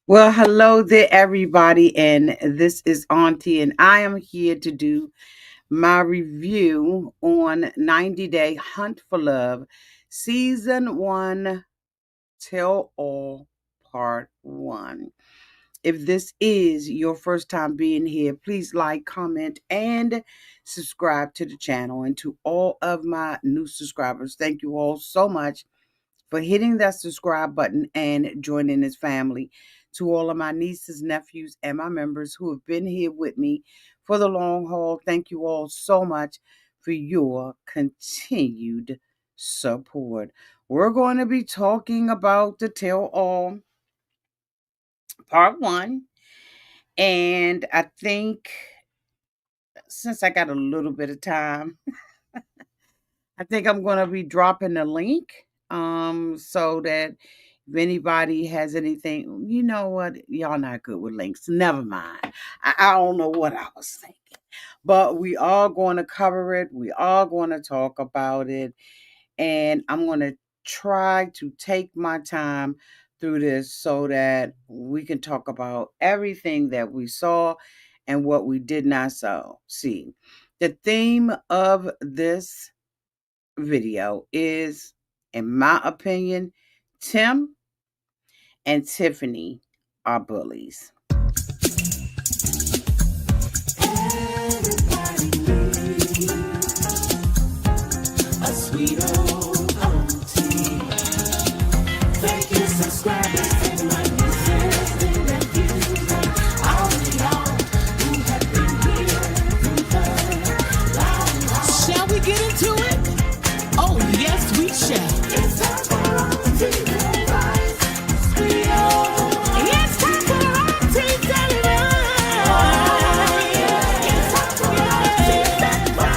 Well, hello there, everybody, and this is Auntie, and I am here to do my review on 90 Day Hunt for Love, Season 1, Tell All, Part 1. If this is your first time being here, please like, comment, and subscribe to the channel. And to all of my new subscribers, thank you all so much for hitting that subscribe button and joining this family. To all of my nieces, nephews, and my members who have been here with me for the long haul, thank you all so much for your continued support. We're going to be talking about the Tell All Part 1. And I think since I got a little bit of time, I think I'm going to be dropping the link so that if anybody has anything, you know what, y'all not good with links. Never mind. I don't know what I was thinking. But we are going to cover it. We are going to talk about it. And I'm going to try to take my time through this so that we can talk about everything that we saw and what we did not see. The theme of this video is, in my opinion, Tim and Tiffany are bullies. A sweet old auntie. Thank you, subscribers, to my nieces and nephews, and all of y'all who have been here through the long haul. Shall we get into it? Oh, yes, we shall. It's time for auntie advice. It's time for auntie advice. Oh, yeah. It's time for auntie advice.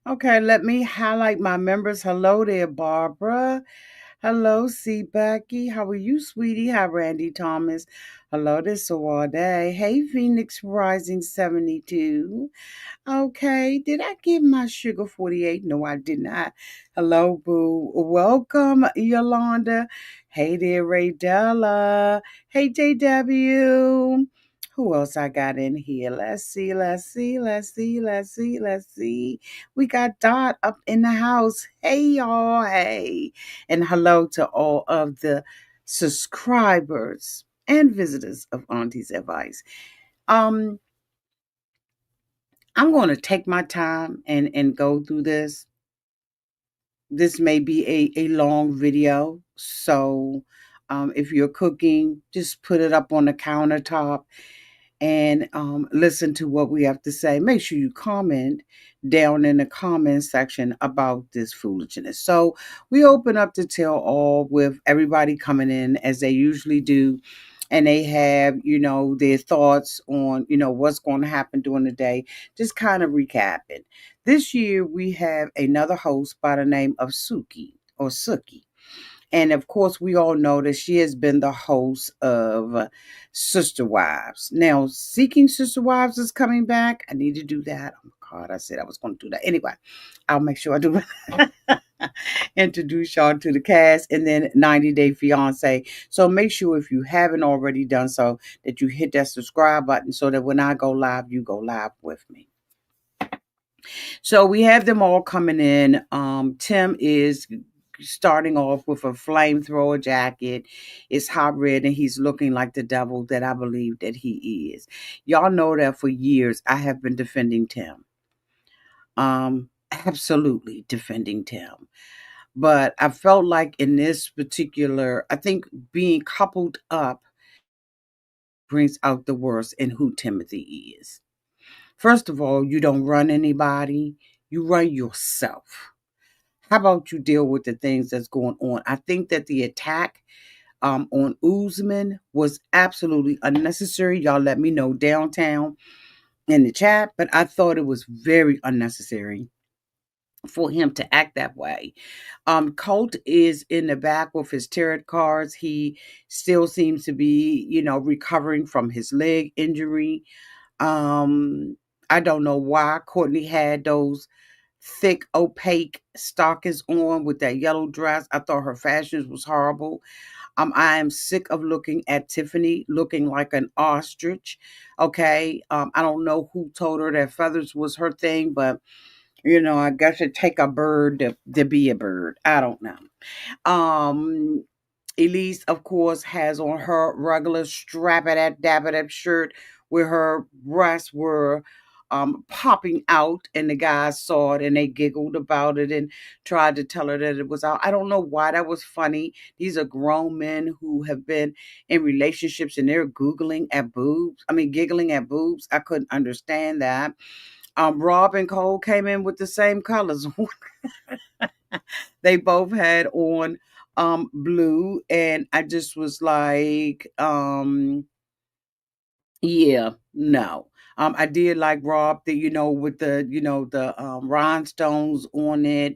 Okay, let me highlight my members. Hello there, Barbara. Hello, C. Becky. How are you, sweetie? Hi, Randy Thomas. Hello, this Sawade. Hey, Phoenix Rising 72. Okay, did I give my sugar 48? No, I did not. Hello, boo. Welcome, Yolanda. Hey there, Ray Della. Hey, JW. Who else I got in here? Let's see. We got Dot up in the house. Hey, y'all. Hey. And hello to all of the subscribers and visitors of Auntie's Advice. Um, I'm going to take my time and go through this. This may be a long video. So if you're cooking, just put it up on the countertop and listen to what we have to say. Make sure you comment down in the comment section about this foolishness. So we open up the tell all with everybody coming in as they usually do. And they have, their thoughts on, what's going to happen during the day. Just kind of recapping. This year we have another host by the name of Suki or Suki. And of course, we all know that she has been the host of Sister Wives. Now, Seeking Sister Wives is coming back. I need to do that. Oh my God, I said I was going to do that. Anyway, I'll make sure I do it. Introduce y'all to the cast and then 90 Day Fiance. So make sure if you haven't already done so that you hit that subscribe button so that when I go live, you go live with me. So we have them all coming in. Tim is starting off with a flamethrower jacket. It's hot red and he's looking like the devil that I believe that he is. Y'all know that for years I have been defending Tim. Absolutely defending Tim. But I felt like in this particular, I think being coupled up brings out the worst in who Timothy is. First of all, you don't run anybody, you run yourself. How about you deal with the things that's going on? I think that the attack on Uzman was absolutely unnecessary. Y'all let me know downtown in the chat, but I thought it was very unnecessary for him to act that way. Colt is in the back with his tarot cards. He still seems to be, recovering from his leg injury. Um, I don't know why Courtney had those thick, opaque stockings on with that yellow dress. I thought her fashions was horrible. I am sick of looking at Tiffany looking like an ostrich. Okay. I don't know who told her that feathers was her thing, but I guess it take a bird to be a bird. I don't know. Um, Elise, of course, has on her regular strap it at dab it up shirt where her breasts were popping out, and the guys saw it and they giggled about it and tried to tell her that it was out. I don't know why that was funny. These are grown men who have been in relationships and they're googling at boobs. I mean, giggling at boobs. I couldn't understand that. Rob and Cole came in with the same colors. They both had on blue, and I just was like, yeah, no. I did like Rob, the with the the rhinestones on it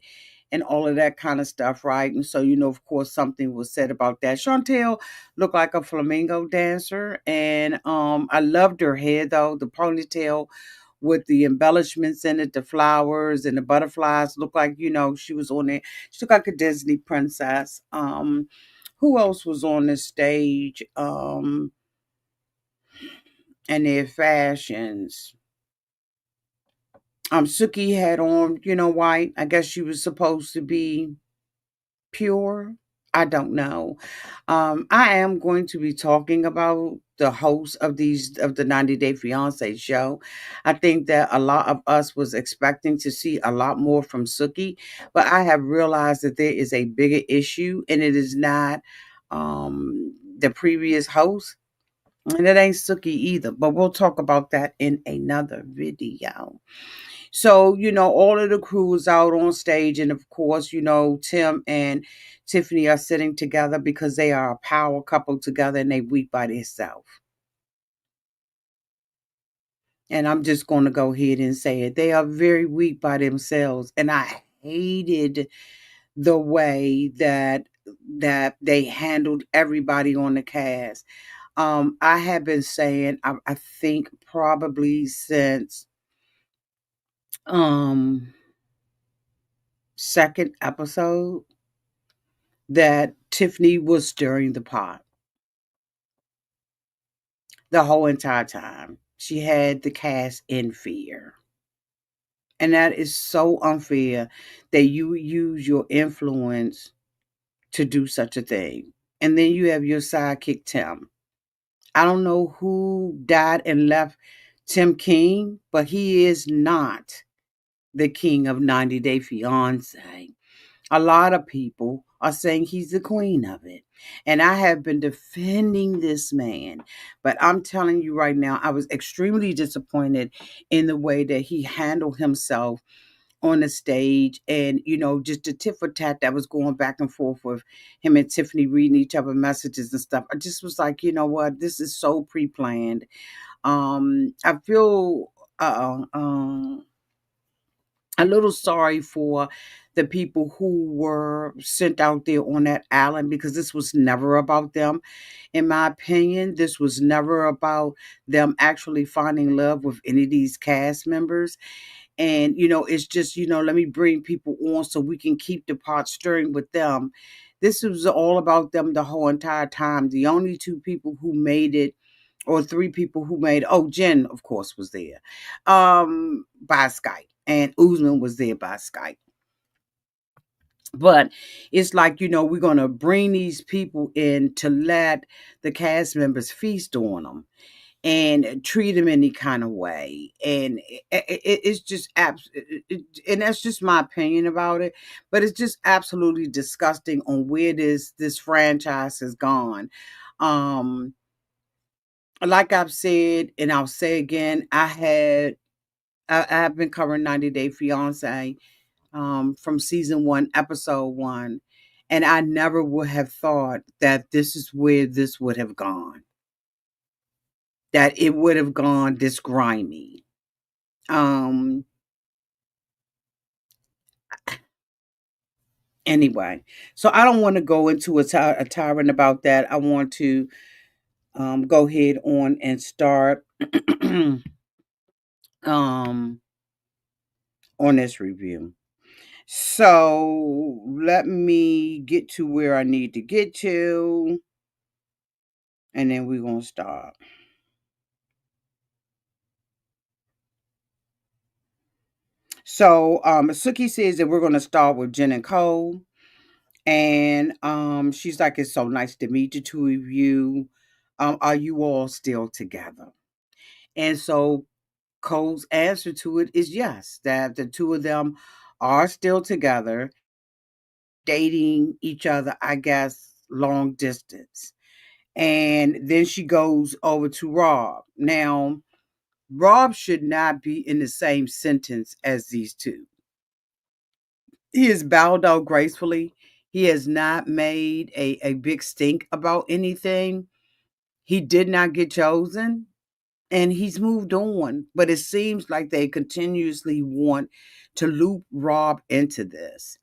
and all of that kind of stuff, right? And so of course, something was said about that. Chantel looked like a flamingo dancer, and I loved her hair though, the ponytail with the embellishments in it, the flowers and the butterflies. Looked like she was on there. She looked like a Disney princess. Who else was on the stage? And their fashions. Suki had on, white. I guess she was supposed to be pure. I don't know. I am going to be talking about the host of the 90 Day Fiance show. I think that a lot of us was expecting to see a lot more from Suki, but I have realized that there is a bigger issue, and it is not the previous host. And it ain't Suki either, but we'll talk about that in another video. So, all of the crew is out on stage. And of course, Tim and Tiffany are sitting together because they are a power couple together and they weak by themselves. And I'm just going to go ahead and say it. They are very weak by themselves. And I hated the way that they handled everybody on the cast. I have been saying, I think probably since um second episode that Tiffany was stirring the pot the whole entire time. She had the cast in fear. And that is so unfair that you use your influence to do such a thing. And then you have your sidekick, Tim. I don't know who died and left Tim King, but he is not the king of 90 Day Fiance. A lot of people are saying he's the queen of it. And I have been defending this man. But I'm telling you right now, I was extremely disappointed in the way that he handled himself on the stage, and just the tit for tat that was going back and forth with him and Tiffany reading each other messages and stuff. I just was like, you know what, this is so pre-planned. I feel a little sorry for the people who were sent out there on that island, because this was never about them. In my opinion, this was never about them actually finding love with any of these cast members. And it's just, let me bring people on so we can keep the pot stirring with them. This was all about them the whole entire time. The only two people who made it, or three people who made, oh, Jen of course was there by Skype, and Uzman was there by Skype. But it's like, we're going to bring these people in to let the cast members feast on them and treat them any kind of way. And it's just and that's just my opinion about it. But it's just absolutely disgusting on where this franchise has gone. Um, like I've said, and I'll say again, I have been covering 90 Day Fiance from season one, episode one, and I never would have thought that this is where this would have gone. That it would have gone this grimy. Um, anyway, so I don't want to go into a tyrant about that. I want to go ahead on and start um on this review. So let me get to where I need to get to, and then we're gonna start. So Suki says that we're gonna start with Jen and Cole. And she's like, it's so nice to meet the two of you. Are you all still together? And so Cole's answer to it is yes, that the two of them are still together, dating each other, I guess, long distance. And then she goes over to Rob. Now, Rob should not be in the same sentence as these two. He has bowed out gracefully. He has not made a big stink about anything. He did not get chosen and he's moved on. But it seems like they continuously want to loop Rob into this.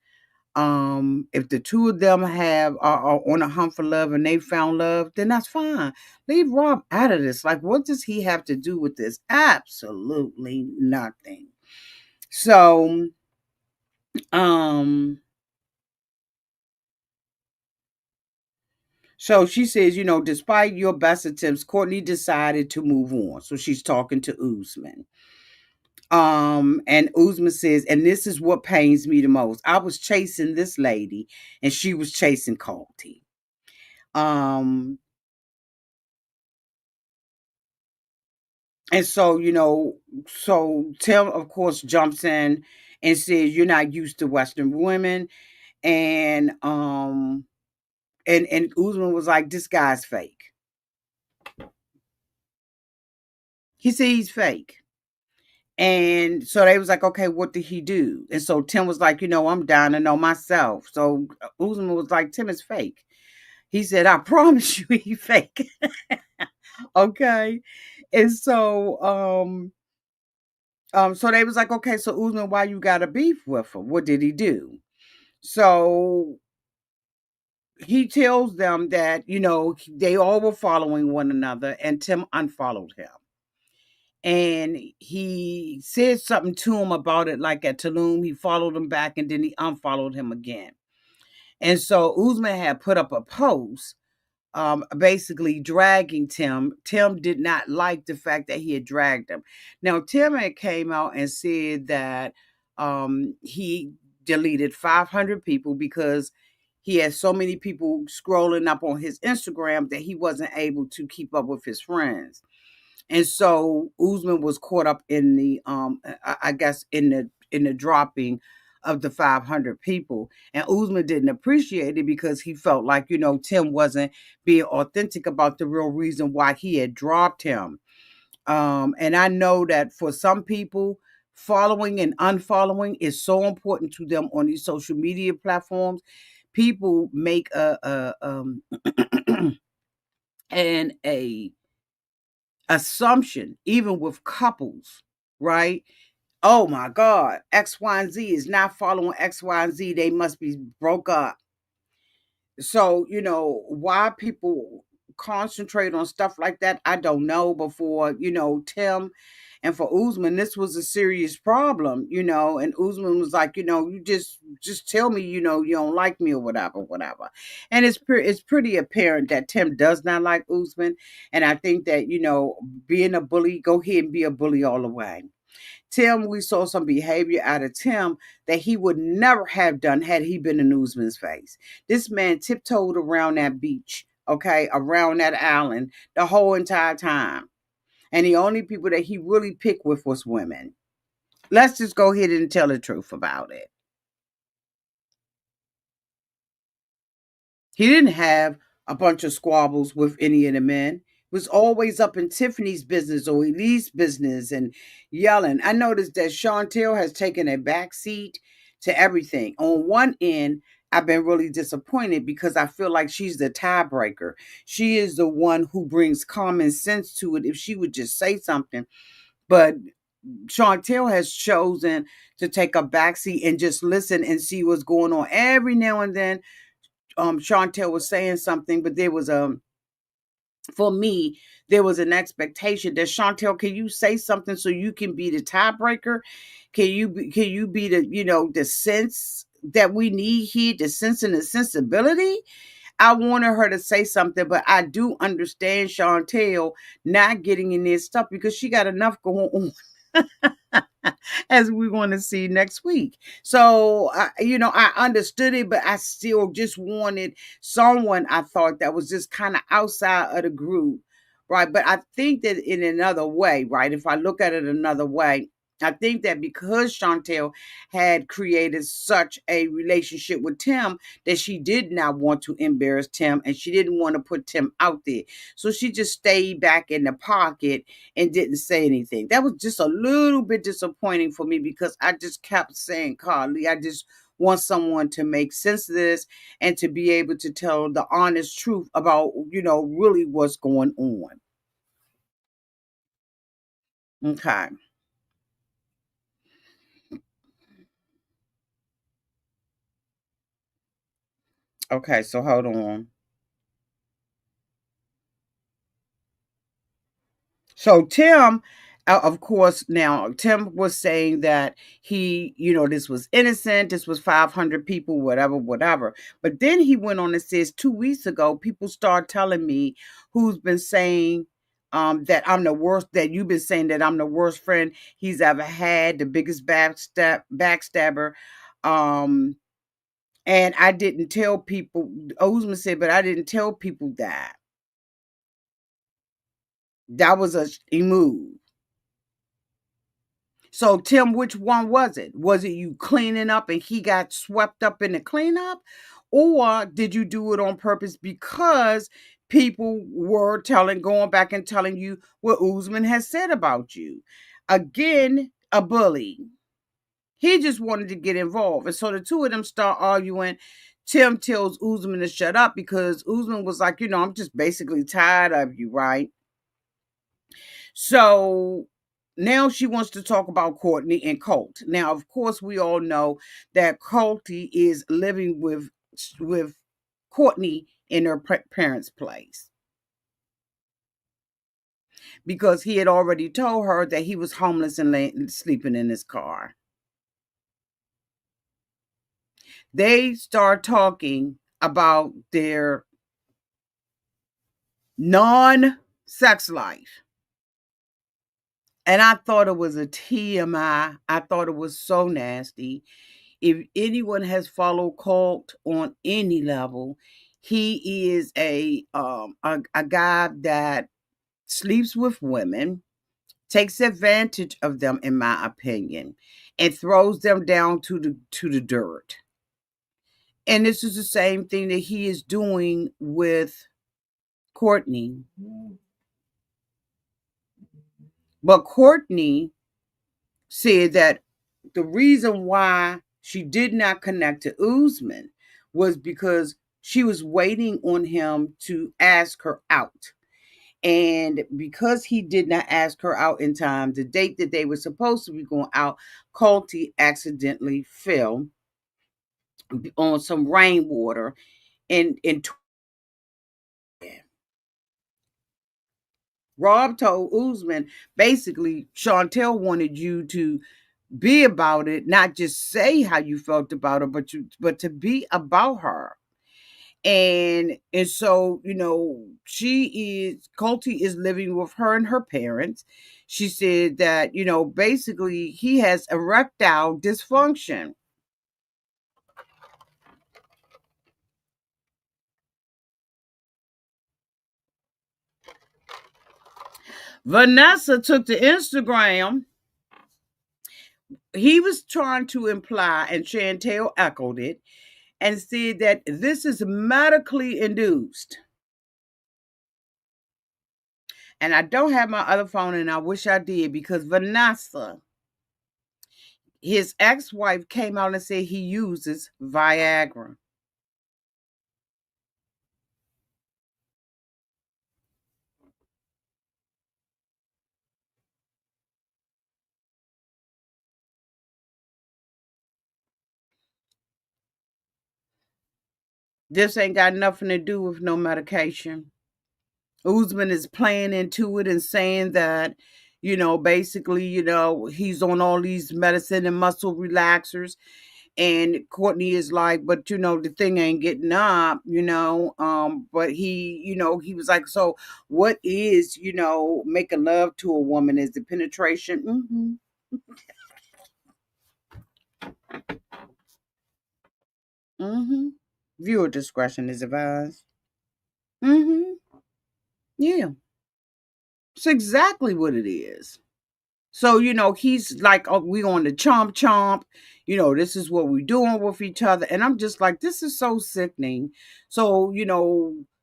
If the two of them are on a hunt for love and they found love, then that's fine. Leave Rob out of this. Like, what does he have to do with this? Absolutely nothing. So, um, so she says, despite your best attempts, Courtney decided to move on. So she's talking to Uzman. And Uzman says, and this is what pains me the most. I was chasing this lady and she was chasing Colty. Um, and so, so Tim, of course, jumps in and says, you're not used to Western women. And and Uzman was like, this guy's fake. He said he's fake. And so they was like, okay, what did he do? And so Tim was like, I'm down to know myself. So Uzman was like, Tim is fake. He said, I promise you he fake. Okay. And so they was like, okay, so Uzman, why you got a beef with him? What did he do? So he tells them that, they all were following one another and Tim unfollowed him. And he said something to him about it, like at Tulum, he followed him back and then he unfollowed him again. And so Uzman had put up a post, basically dragging Tim. Tim did not like the fact that he had dragged him. Now, Tim had came out and said that he deleted 500 people because he had so many people scrolling up on his Instagram that he wasn't able to keep up with his friends. And so Uzman was caught up in the I guess in the dropping of the 500 people. And Uzman didn't appreciate it because he felt like, Tim wasn't being authentic about the real reason why he had dropped him. And I know that for some people, following and unfollowing is so important to them on these social media platforms. People make a and a assumption, even with couples, right? Oh my God, X, Y, and Z is not following X, Y, and Z. They must be broke up. So, why people concentrate on stuff like that, I don't know. Before, Tim and for Uzman, this was a serious problem, and Uzman was like, you just tell me, you don't like me or whatever, whatever. And it's pretty apparent that Tim does not like Uzman. And I think that, being a bully, go ahead and be a bully all the way. Tim, we saw some behavior out of Tim that he would never have done had he been in Uzman's face. This man tiptoed around that beach, okay, around that island the whole entire time. And the only people that he really picked with was women. Let's just go ahead and tell the truth about it. He didn't have a bunch of squabbles with any of the men. It was always up in Tiffany's business or Elise's business and yelling. I noticed that Chantel has taken a back seat to everything. On one end, I've been really disappointed because I feel like she's the tiebreaker. She is the one who brings common sense to it if she would just say something. But Chantel has chosen to take a backseat and just listen and see what's going on. Every now and then, Chantel was saying something, but there was for me, there was an expectation that Chantel, can you say something so you can be the tiebreaker? Can you be the, the sense that we need here, the sense and the sensibility? I wanted her to say something, but I do understand Chantel not getting in this stuff because she got enough going on. As we want to see next week. So, I understood it, but I still just wanted someone I thought that was just kind of outside of the group, right? But I think that in another way, right? If I look at it another way, I think that because Chantel had created such a relationship with Tim, that she did not want to embarrass Tim and she didn't want to put Tim out there. So she just stayed back in the pocket and didn't say anything. That was just a little bit disappointing for me because I just kept saying, Carly, I just want someone to make sense of this and to be able to tell the honest truth about, really what's going on. Okay. Okay, so hold on. So Tim, of course, now Tim was saying that he, this was innocent. This was 500 people, whatever, whatever. But then he went on and says 2 weeks ago, people start telling me who's been saying that I'm the worst, that you've been saying that I'm the worst friend he's ever had, the biggest backstabber. Um, and I didn't tell people, Uzman said, but I didn't tell people that. That was a move. So, Tim, which one was it? Was it you cleaning up and he got swept up in the cleanup? Or did you do it on purpose because people were going back and telling you what Uzman has said about you? Again, a bully. He just wanted to get involved. And so the two of them start arguing. Tim tells Uzman to shut up because Uzman was like, I'm just basically tired of you, right? So now she wants to talk about Courtney and Colt. Now, of course, we all know that Colty is living with Courtney in her parents' place because he had already told her that he was homeless and sleeping in his car. They start talking about their non-sex life. And I thought it was a TMI. I thought it was so nasty. If anyone has followed Colt on any level, he is a guy that sleeps with women, takes advantage of them, in my opinion, and throws them down to the dirt. And this is the same thing that he is doing with Courtney. But Courtney said that the reason why she did not connect to Uzman was because she was waiting on him to ask her out. And because he did not ask her out in time, the date that they were supposed to be going out, Colty accidentally fell on some rainwater and Rob told Uzman basically Chantel wanted you to be about it, not just say how you felt about her, but to be about her. And so, Colty is living with her and her parents. She said that, basically he has erectile dysfunction. Vanessa took to Instagram. He was trying to imply, and Chantel echoed it, and said that this is medically induced. And I don't have my other phone, and I wish I did because Vanessa, his ex-wife, came out and said he uses Viagra. This ain't got nothing to do with no medication. Uzman is playing into it and saying that, basically, he's on all these medicine and muscle relaxers. And Courtney is like, but the thing ain't getting up, but he was like, so what is, making love to a woman? Is the penetration? Mm-hmm. Viewer discretion is advised. Mm-hmm. Yeah. It's exactly what it is. So, he's like, oh, we on the chomp chomp. This is what we're doing with each other. And I'm just like, this is so sickening. So,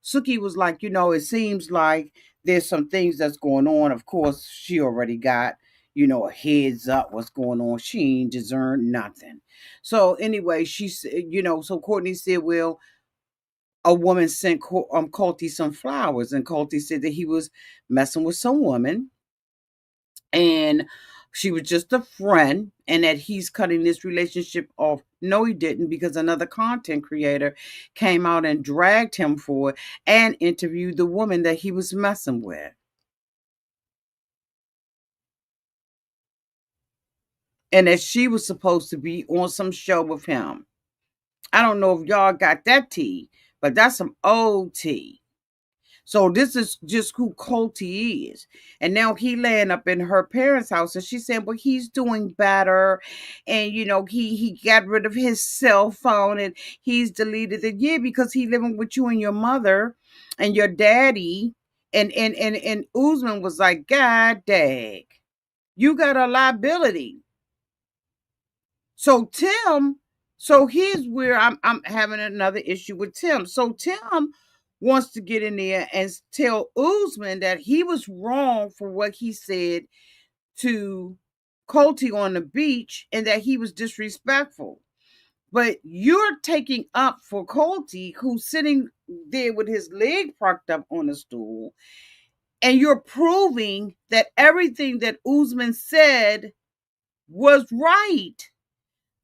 Suki was like, it seems like there's some things that's going on. Of course, she already got, a heads up what's going on. She ain't discerned nothing. So anyway, she said, so Courtney said, well, a woman sent Colty some flowers, and Colty said that he was messing with some woman, and she was just a friend, and that he's cutting this relationship off. No, he didn't, because another content creator came out and dragged him for it and interviewed the woman that he was messing with, and that she was supposed to be on some show with him. I don't know if y'all got that tea, but that's some old tea. So this is just who Colty is. And now he laying up in her parents' house, and she's saying, well, he's doing better. And he got rid of his cell phone, and he's deleted it. Yeah, because he living with you and your mother and your daddy. And Uzman was like, God dang, you got a liability. So Tim, so here's where I'm having another issue with Tim. So Tim wants to get in there and tell Uzman that he was wrong for what he said to Colty on the beach, and that he was disrespectful. But you're taking up for Colty, who's sitting there with his leg propped up on a stool, and you're proving that everything that Uzman said was right.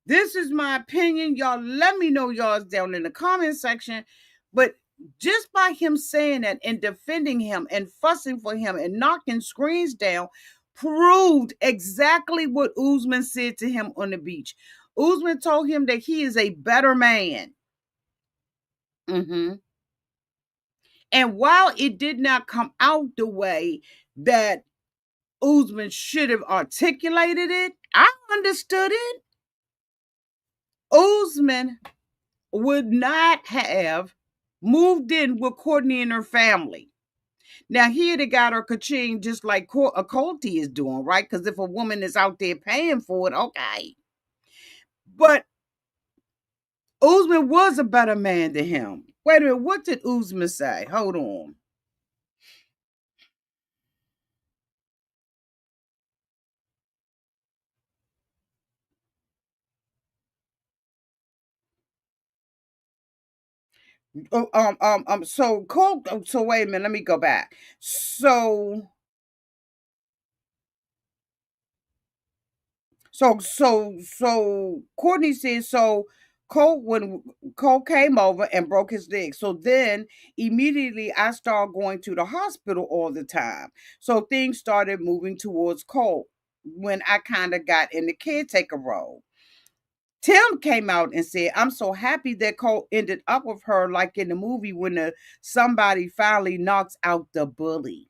This is my opinion. Y'all let me know y'all's down in the comment section. But just by him saying that and defending him and fussing for him and knocking screens down proved exactly what Uzman said to him on the beach. Uzman told him that he is a better man. Mhm. And while it did not come out the way that Uzman should have articulated it, I understood it. Uzman would not have moved in with Courtney and her family. Now, here they got her kaching just like a Colty is doing, right? Because if a woman is out there paying for it, okay. But Uzman was a better man than him. Wait a minute, what did Uzman say? Hold on. So Colt. So wait a minute. Let me go back. So Courtney said so. When Cole came over and broke his leg, so then immediately I started going to the hospital all the time. So things started moving towards Cole when I kind of got in the caretaker role. Tim came out and said, "I'm so happy that Cole ended up with her, like in the movie when somebody finally knocks out the bully."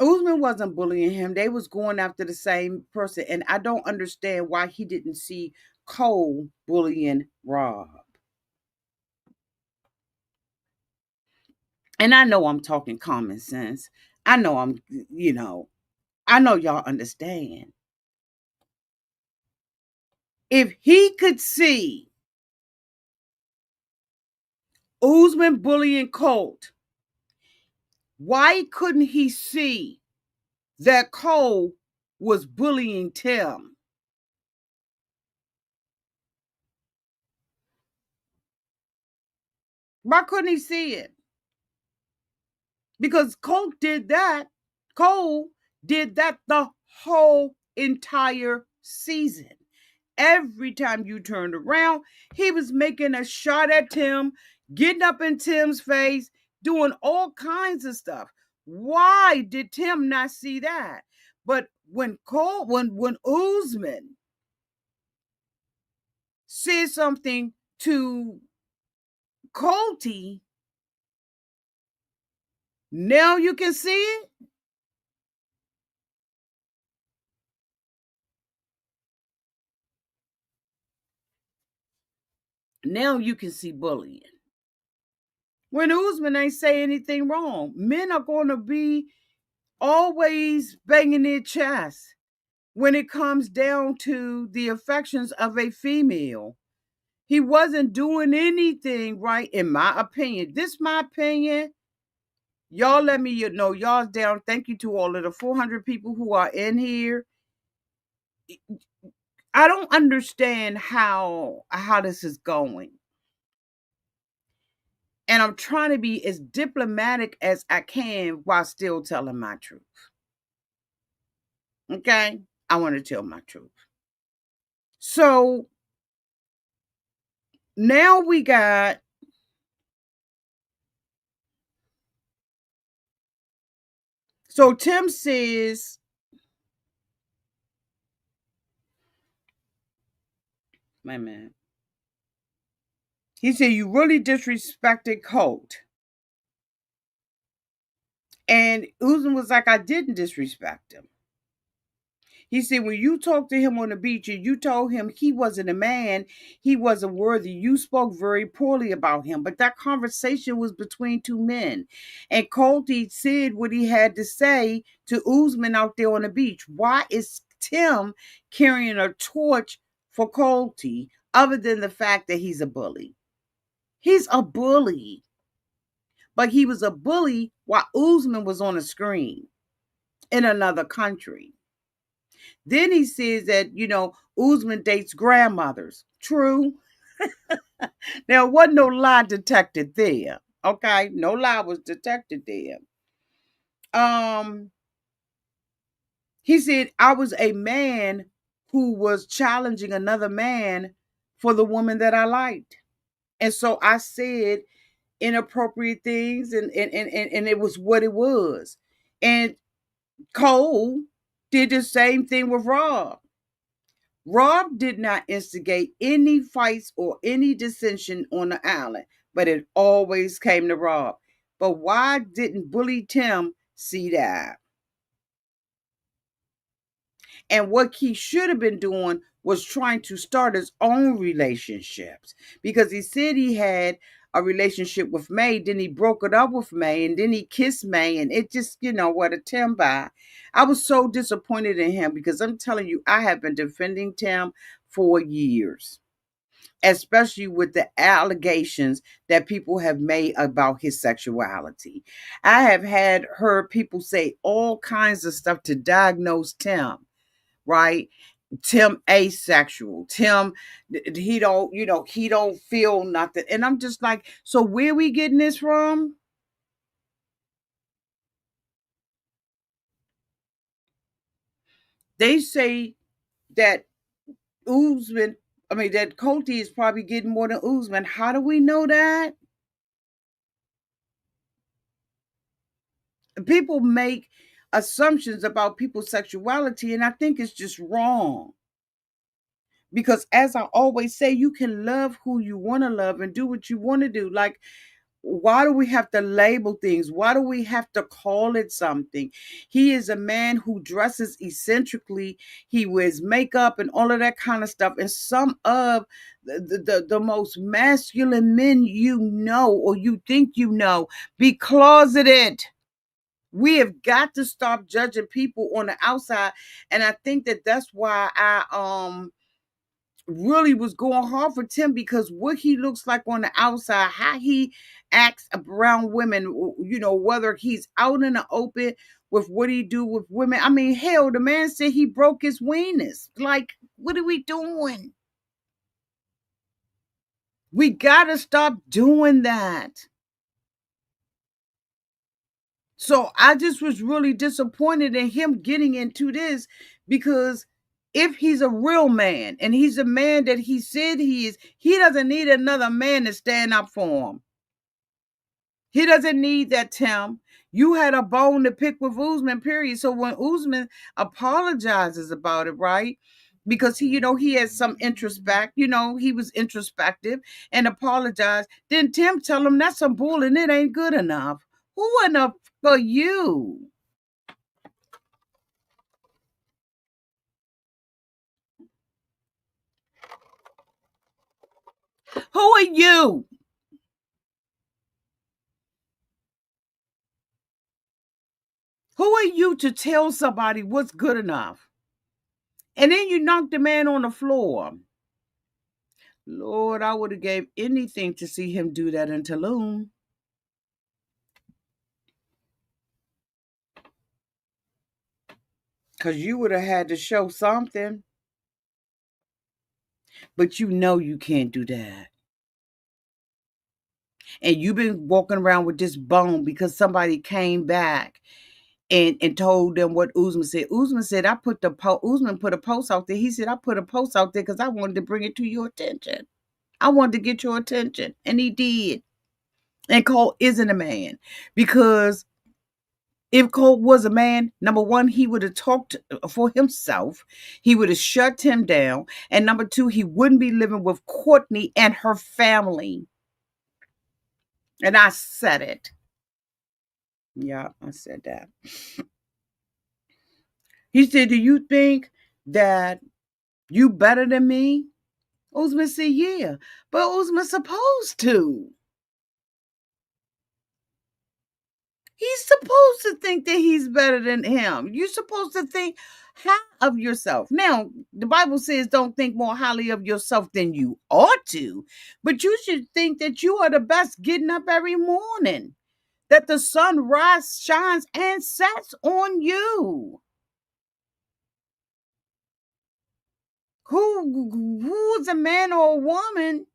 Uzman wasn't bullying him. They was going after the same person. And I don't understand why he didn't see Cole bullying Rob. And I know I'm talking common sense. I know I know y'all understand. If he could see Uzman bullying Colt, why couldn't he see that Cole was bullying Tim? Why couldn't he see it? Because Cole did that the whole entire season. Every time you turned around, he was making a shot at Tim, getting up in Tim's face, doing all kinds of stuff. Why did Tim not see that? But when Uzman said something to Colty, now you can see it. Now you can see bullying. When Uzman ain't say anything wrong, men are going to be always banging their chest when it comes down to the affections of a female. He wasn't doing anything right, in my opinion. This my opinion. Y'all let me know y'all's down. Thank you to all of the 400 people who are in here. I don't understand how this is going. And I'm trying to be as diplomatic as I can while still telling my truth. Okay? I want to tell my truth. So now we got so Tim says, my man. He said, you really disrespected Colt. And Uzman was like, I didn't disrespect him. He said, when you talked to him on the beach and you told him he wasn't a man, he wasn't worthy, you spoke very poorly about him. But that conversation was between two men. And Colty said what he had to say to Uzman out there on the beach. Why is Tim carrying a torch for Colty other than the fact that he's a bully? He's a bully. But he was a bully while Uzman was on a screen in another country. Then he says that, Uzman dates grandmothers. True. There wasn't no lie detected there. Okay. No lie was detected there. Um, he said, I was a man who was challenging another man for the woman that I liked. And so I said inappropriate things and it was what it was. And Cole did the same thing with Rob. Rob did not instigate any fights or any dissension on the island, but it always came to Rob. But why didn't Bully Tim see that? And what he should have been doing was trying to start his own relationships because he said he had a relationship with May, then he broke it up with May, and then he kissed May, and it just, what a Tim by. I was so disappointed in him because I'm telling you, I have been defending Tim for years, especially with the allegations that people have made about his sexuality. I have heard people say all kinds of stuff to diagnose Tim, right? Tim asexual. Tim, he don't feel nothing. And I'm just like, so where we getting this from? They say that Uzman, that Colty is probably getting more than Uzman. How do we know that? People make assumptions about people's sexuality, and I think it's just wrong. Because as I always say, you can love who you want to love and do what you want to do. Like, why do we have to label things? Why do we have to call it something? He is a man who dresses eccentrically. He wears makeup and all of that kind of stuff. And some of the most masculine men or you think be closeted. We have got to stop judging people on the outside. And I think that that's why I really was going hard for Tim, because what he looks like on the outside, how he acts around women, whether he's out in the open with what he do with women. I mean, hell, the man said he broke his weenus. Like, what are we doing? We gotta stop doing that. So I just was really disappointed in him getting into this, because if he's a real man and he's a man that he said he is, he doesn't need another man to stand up for him. He doesn't need that, Tim. You had a bone to pick with Uzman, period. So when Uzman apologizes about it, right? Because he had some introspect, he was introspective and apologized. Then Tim tell him that's some bull and it ain't good enough. Who enough for you? Who are you? Who are you to tell somebody what's good enough? And then you knock the man on the floor. Lord, I would have gave anything to see him do that in Tulum. Because you would have had to show something. But you can't do that. And you've been walking around with this bone because somebody came back and told them what Uzman said. Uzman said, Uzman put a post out there. He said, I put a post out there because I wanted to bring it to your attention. I wanted to get your attention. And he did. And Colt isn't a man. Because if Colt was a man, number one, he would have talked for himself. He would have shut him down. And number two, he wouldn't be living with Courtney and her family. And I said it. Yeah, I said that. He said, do you think that you better than me? Uzman said, yeah. But Uzman's supposed to. He's supposed to think that he's better than him. You're supposed to think high of yourself. Now, the Bible says don't think more highly of yourself than you ought to, but you should think that you are the best getting up every morning, that the sun rises, shines, and sets on you. Who's a man or a woman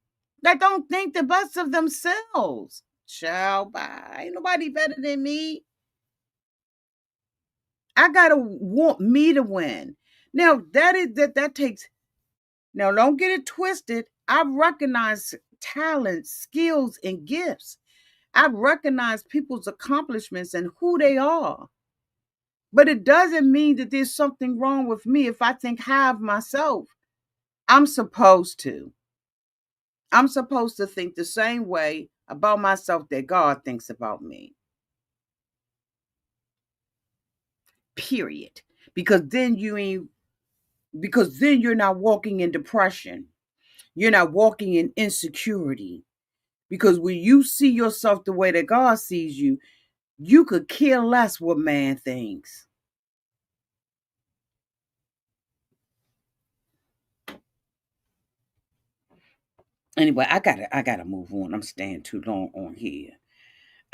that don't think the best of themselves? Child, bye. Ain't nobody better than me. I gotta want me to win. Now that takes. Now don't get it twisted. I recognize talents, skills, and gifts. I recognize people's accomplishments and who they are. But it doesn't mean that there's something wrong with me if I think high of myself. I'm supposed to. I'm supposed to think the same way about myself that God thinks about me. Period. Because then you ain't because then you're not walking in depression. You're not walking in insecurity. Because when you see yourself the way that God sees you, you could care less what man thinks. Anyway, I gotta move on. I'm staying too long on here.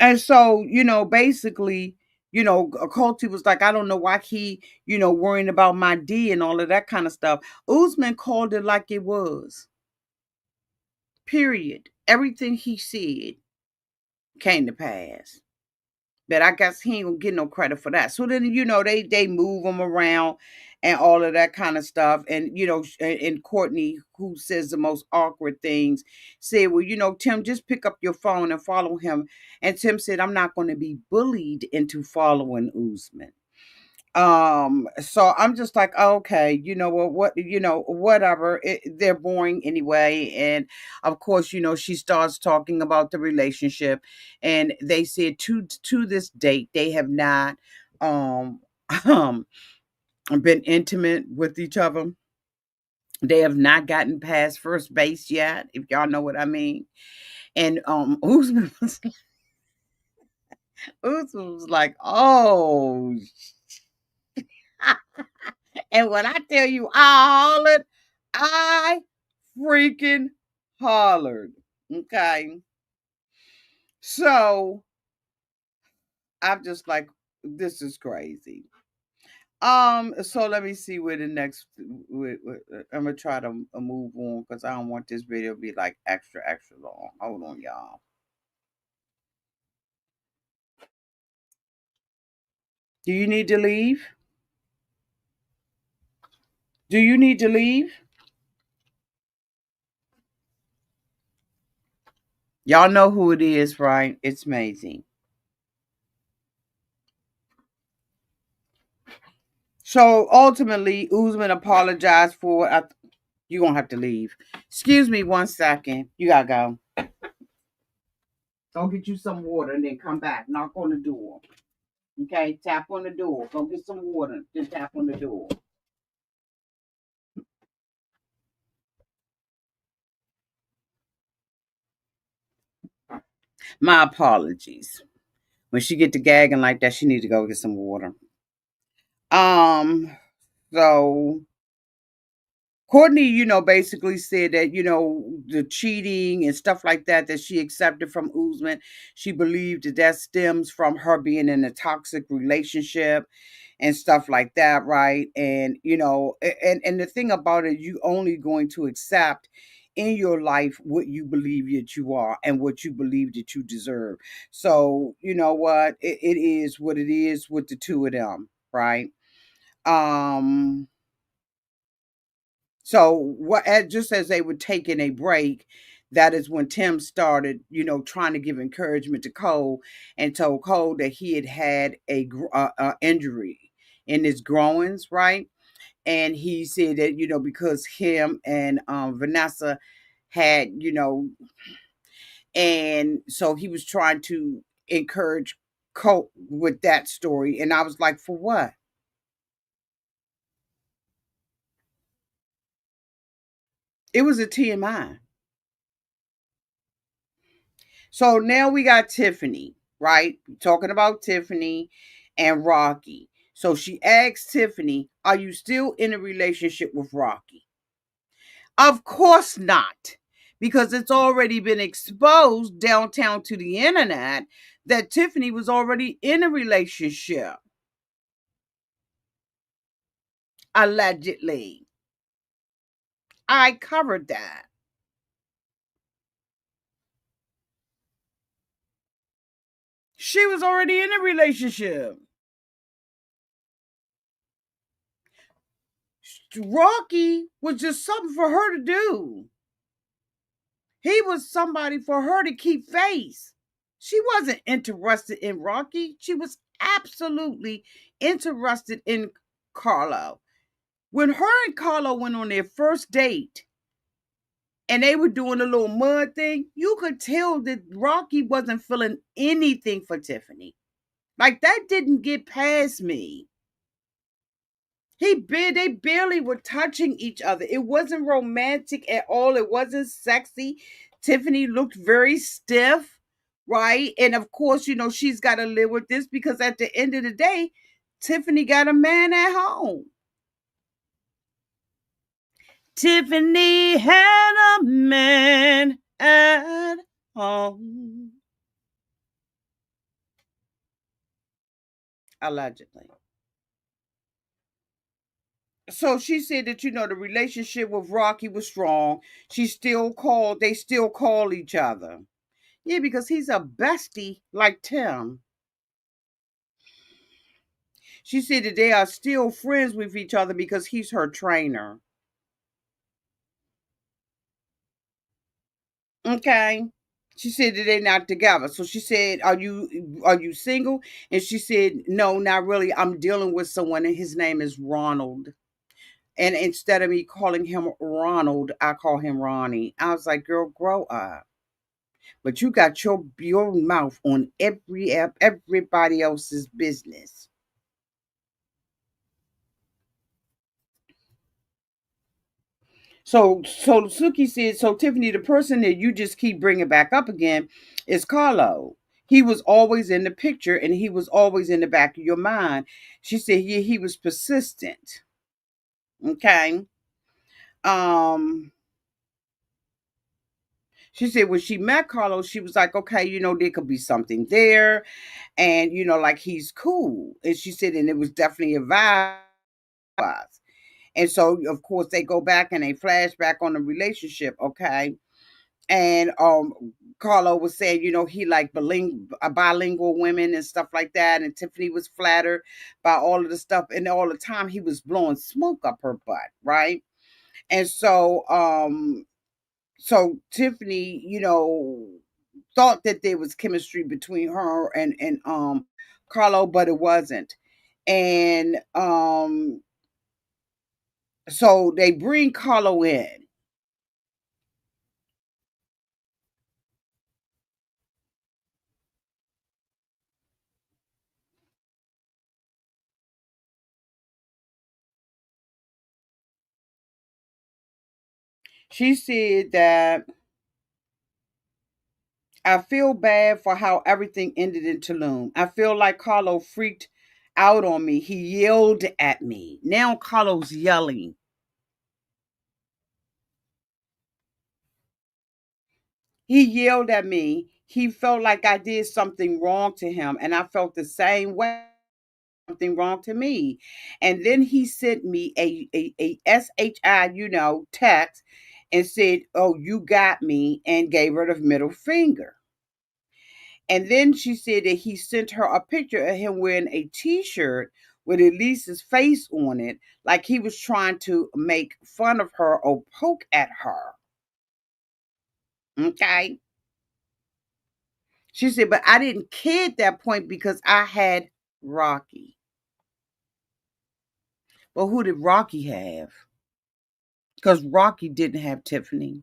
And so, basically, Colty was like, I don't know why he, worrying about my D and all of that kind of stuff. Uzman called it like it was. Period. Everything he said came to pass. But I guess he ain't gonna get no credit for that. So then, they move him around and all of that kind of stuff. And and Courtney, who says the most awkward things, said, "Well, Tim, just pick up your phone and follow him." And Tim said, "I'm not going to be bullied into following Uzman." So I'm just like, okay, whatever, they're boring anyway. And of course, she starts talking about the relationship, and they said to this date they have not um um been intimate with each other. They have not gotten past first base yet, if y'all know what I mean. And Usman was like, oh. And when I tell you I hollered, I freaking hollered. Okay. So I'm just like, this is crazy. So let me see where the next I'm gonna try to move on because I don't want this video to be like extra, extra long. Hold on, y'all. Do you need to leave? Do you need to leave? Y'all know who it is, right? It's Maisie. So ultimately, Uzman apologized for. You gonna have to leave. Excuse me, 1 second. You gotta go. Go get you some water and then come back. Knock on the door. Okay, tap on the door. Go get some water. Then tap on the door. My apologies. When she get to gagging like that, she need to go get some water. Um. So Courtney, basically said that, the cheating and stuff like that that she accepted from Uzman, she believed that that stems from her being in a toxic relationship and stuff like that, right? And, and the thing about it, you only going to accept in your life what you believe that you are and what you believe that you deserve. So, you know what? It is what it is with the two of them, right? Um, so just as they were taking a break, that is when Tim started, trying to give encouragement to Cole and told Cole that he had had a injury in his groins, right? And he said that, because him and Vanessa had, and so he was trying to encourage Cole with that story. And I was like, for what? It was a TMI. So now we got Tiffany, right? Talking about Tiffany and Rocky. So she asks Tiffany, are you still in a relationship with Rocky? Of course not, because it's already been exposed downtown to the internet that Tiffany was already in a relationship, allegedly. I covered that. She was already in a relationship. Rocky was just something for her to do. He was somebody for her to keep face. She wasn't interested in Rocky. She was absolutely interested in Carlo. When her and Carlo went on their first date and they were doing a little mud thing, you could tell that Rocky wasn't feeling anything for Tiffany. Like that didn't get past me. They barely were touching each other. It wasn't romantic at all. It wasn't sexy. Tiffany looked very stiff, right? And of course, she's got to live with this because at the end of the day, Tiffany got a man at home. Tiffany had a man at home. Allegedly. So she said that, the relationship with Rocky was strong. They still call each other. Yeah, because he's a bestie like Tim. She said that they are still friends with each other because he's her trainer. Okay. She said that they're not together. So she said, "Are you single?" And she said, "No, not really. I'm dealing with someone, and his name is Ronald. And instead of me calling him Ronald, I call him Ronnie." I was like, "Girl, grow up." But you got your mouth on everybody else's business. So Suki said, so Tiffany, the person that you just keep bringing back up again is Carlo. He was always in the picture and he was always in the back of your mind. She said, yeah, he was persistent. Okay. Um, she said when she met Carlo, she was like, okay, there could be something there. And, like he's cool. And she said, and it was definitely a vibe. And so, of course, they go back and they flash back on the relationship. Okay. And Carlo was saying, he like bilingual women and stuff like that, and Tiffany was flattered by all of the stuff, and all the time he was blowing smoke up her butt, right? And so Tiffany, thought that there was chemistry between her and Carlo, but it wasn't. And so they bring Carlo in. She said that I feel bad for how everything ended in Tulum. I feel like Carlo freaked out on me. He yelled at me. Now Carlo's yelling. He yelled at me. He felt like I did something wrong to him, and I felt the same way. Something wrong to me. And then he sent me a SHI, text and said, "Oh, you got me," and gave her the middle finger. And then she said that he sent her a picture of him wearing a t-shirt with Elise's face on it, like he was trying to make fun of her or poke at her. Okay. She said, but I didn't care at that point because I had Rocky. Well, who did Rocky have? Because Rocky didn't have Tiffany.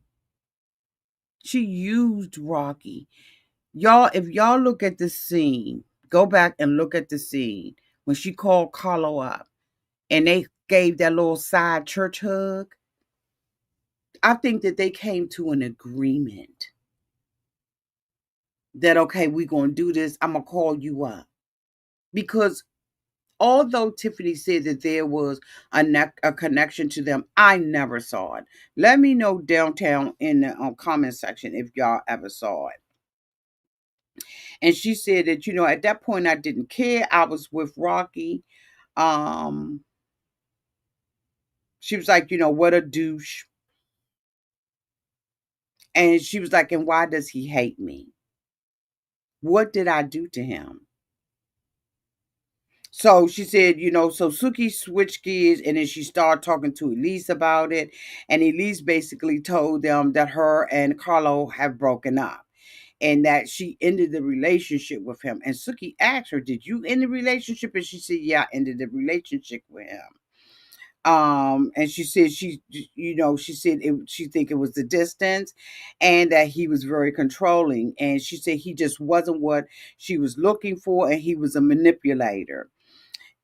She used Rocky. Y'all, if y'all look at the scene, go back and look at the scene when she called Carlo up and they gave that little side church hug. I think that they came to an agreement that, okay, we're going to do this. I'm going to call you up. Because although Tiffany said that there was a connection to them, I never saw it. Let me know downtown in the comment section if y'all ever saw it. And she said that, at that point I didn't care. I was with Rocky. Um, she was like, what a douche. And she was like, and why does he hate me? What did I do to him? So she said, so Suki switched gears and then she started talking to Elise about it. And Elise basically told them that her and Carlo have broken up and that she ended the relationship with him. And Suki asked her, did you end the relationship? And she said, yeah, I ended the relationship with him. And she said she said she think it was the distance and that he was very controlling. And she said he just wasn't what she was looking for and he was a manipulator.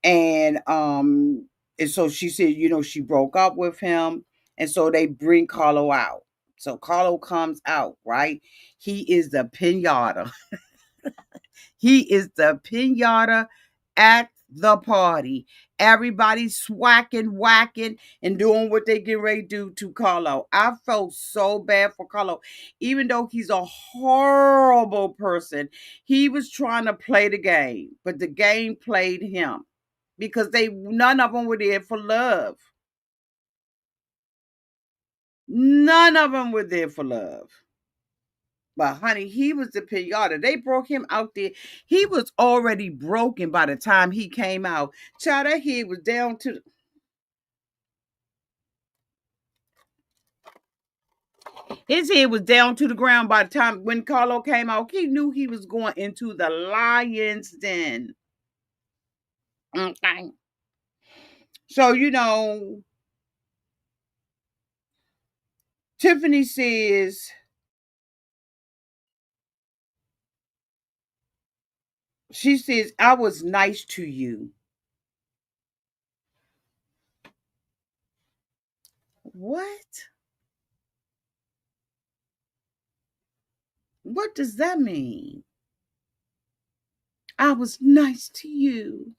And so she said, she broke up with him, and so they bring Carlo out. So Carlo comes out, right? He is the pinata. He is the pinata at the party. Everybody swacking, whacking, and doing what they get ready to do to Carlo. I felt so bad for Carlo. Even though he's a horrible person, he was trying to play the game, but the game played him because none of them were there for love. None of them were there for love. But honey, he was the pinata. They broke him out there. He was already broken by the time he came out. Child, that head was down to his head was down to the ground by the time when Carlo came out. He knew he was going into the lion's den. Okay. So, Tiffany says, she says, I was nice to you. What? What does that mean? I was nice to you.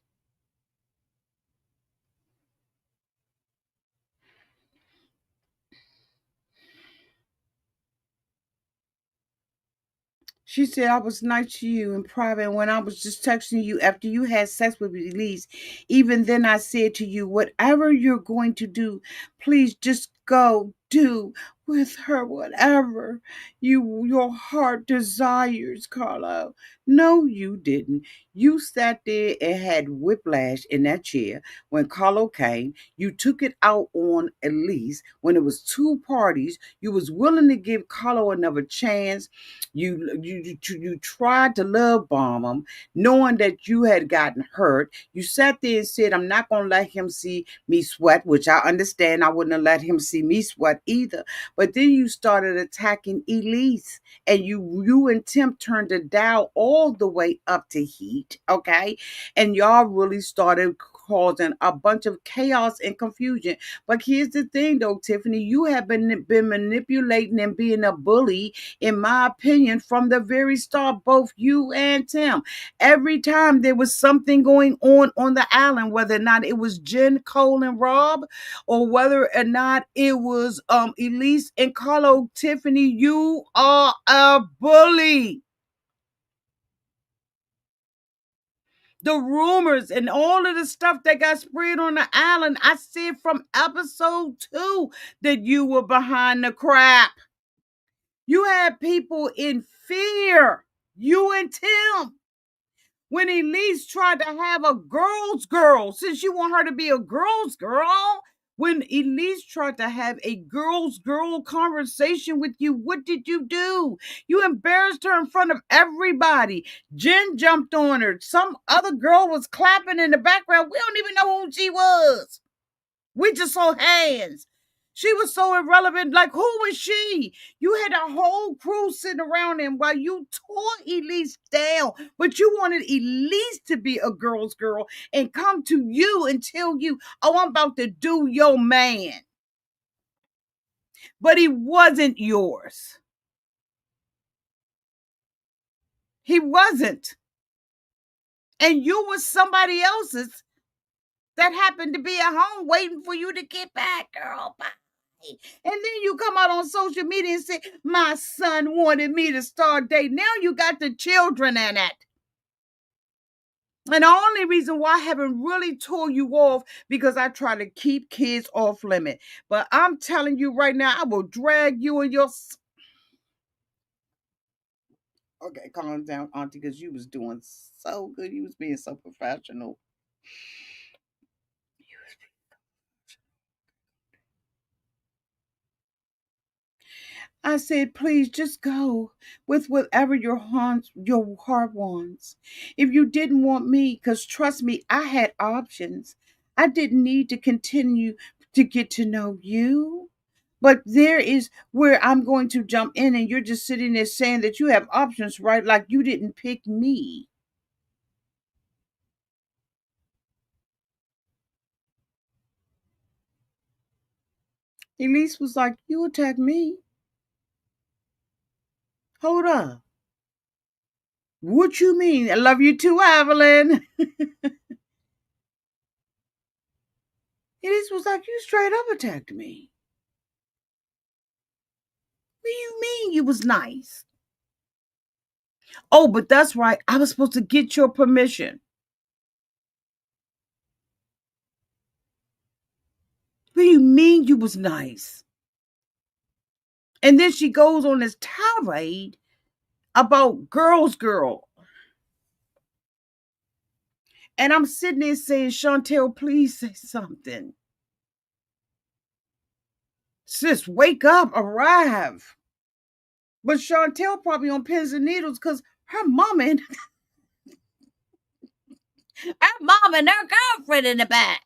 She said, I was nice to you in private. And when I was just texting you after you had sex with Elise, even then I said to you, whatever you're going to do, please just go do with her whatever your heart desires, Carlo. No, you didn't. You sat there and had whiplash in that chair when Carlo came. You took it out on Elise when it was two parties. You was willing to give Carlo another chance. You tried to love bomb him, knowing that you had gotten hurt. You sat there and said, "I'm not gonna let him see me sweat," which I understand. I wouldn't have let him see me sweat either. But then you started attacking Elise, and you and Tim turned the dial all the way up to heat, okay? And y'all really started causing a bunch of chaos and confusion. But here's the thing though, Tiffany, you have been manipulating and being a bully, in my opinion, from the very start, both you and Tim. Every time there was something going on the island, whether or not it was Jen, Cole, and Rob, or whether or not it was Elise and Carlo, Tiffany, you are a bully. The rumors and all of the stuff that got spread on the island, I said from episode 2 that you were behind the crap. You had people in fear. You and Tim. When Elise tried to have a girl's girl, since you want her to be a girl's girl, when Elise tried to have a girl's girl conversation with you, what did you do? You embarrassed her in front of everybody. Jen jumped on her. Some other girl was clapping in the background. We don't even know who she was. We just saw hands. She was so irrelevant. Like, who was she? You had a whole crew sitting around him while you tore Elise down. But you wanted Elise to be a girl's girl and come to you and tell you, "Oh, I'm about to do your man." But he wasn't yours. He wasn't. And you were somebody else's that happened to be at home waiting for you to get back, girl. Bye. And then you come out on social media and say, "My son wanted me to start dating." Now you got the children in it. And the only reason why I haven't really tore you off because I try to keep kids off limit. But I'm telling you right now, I will drag you and your. Okay, calm down, Auntie, because you was doing so good. You was being so professional. I said, "Please just go with whatever your heart wants. If you didn't want me, because trust me, I had options. I didn't need to continue to get to know you. But there is where I'm going to jump in, and you're just sitting there saying that you have options, right? Like you didn't pick me." Elise was like, "You attacked me. Hold up. What you mean? I love you too, Evelyn." Elise was like, "You straight up attacked me. What do you mean you was nice?" "Oh, but that's right. I was supposed to get your permission." "What do you mean you was nice?" And then she goes on this tirade about girls, girl. And I'm sitting there saying, "Chantel, please say something. Sis, wake up, arrive." But Chantel probably on pins and needles because her mama and her girlfriend in the back.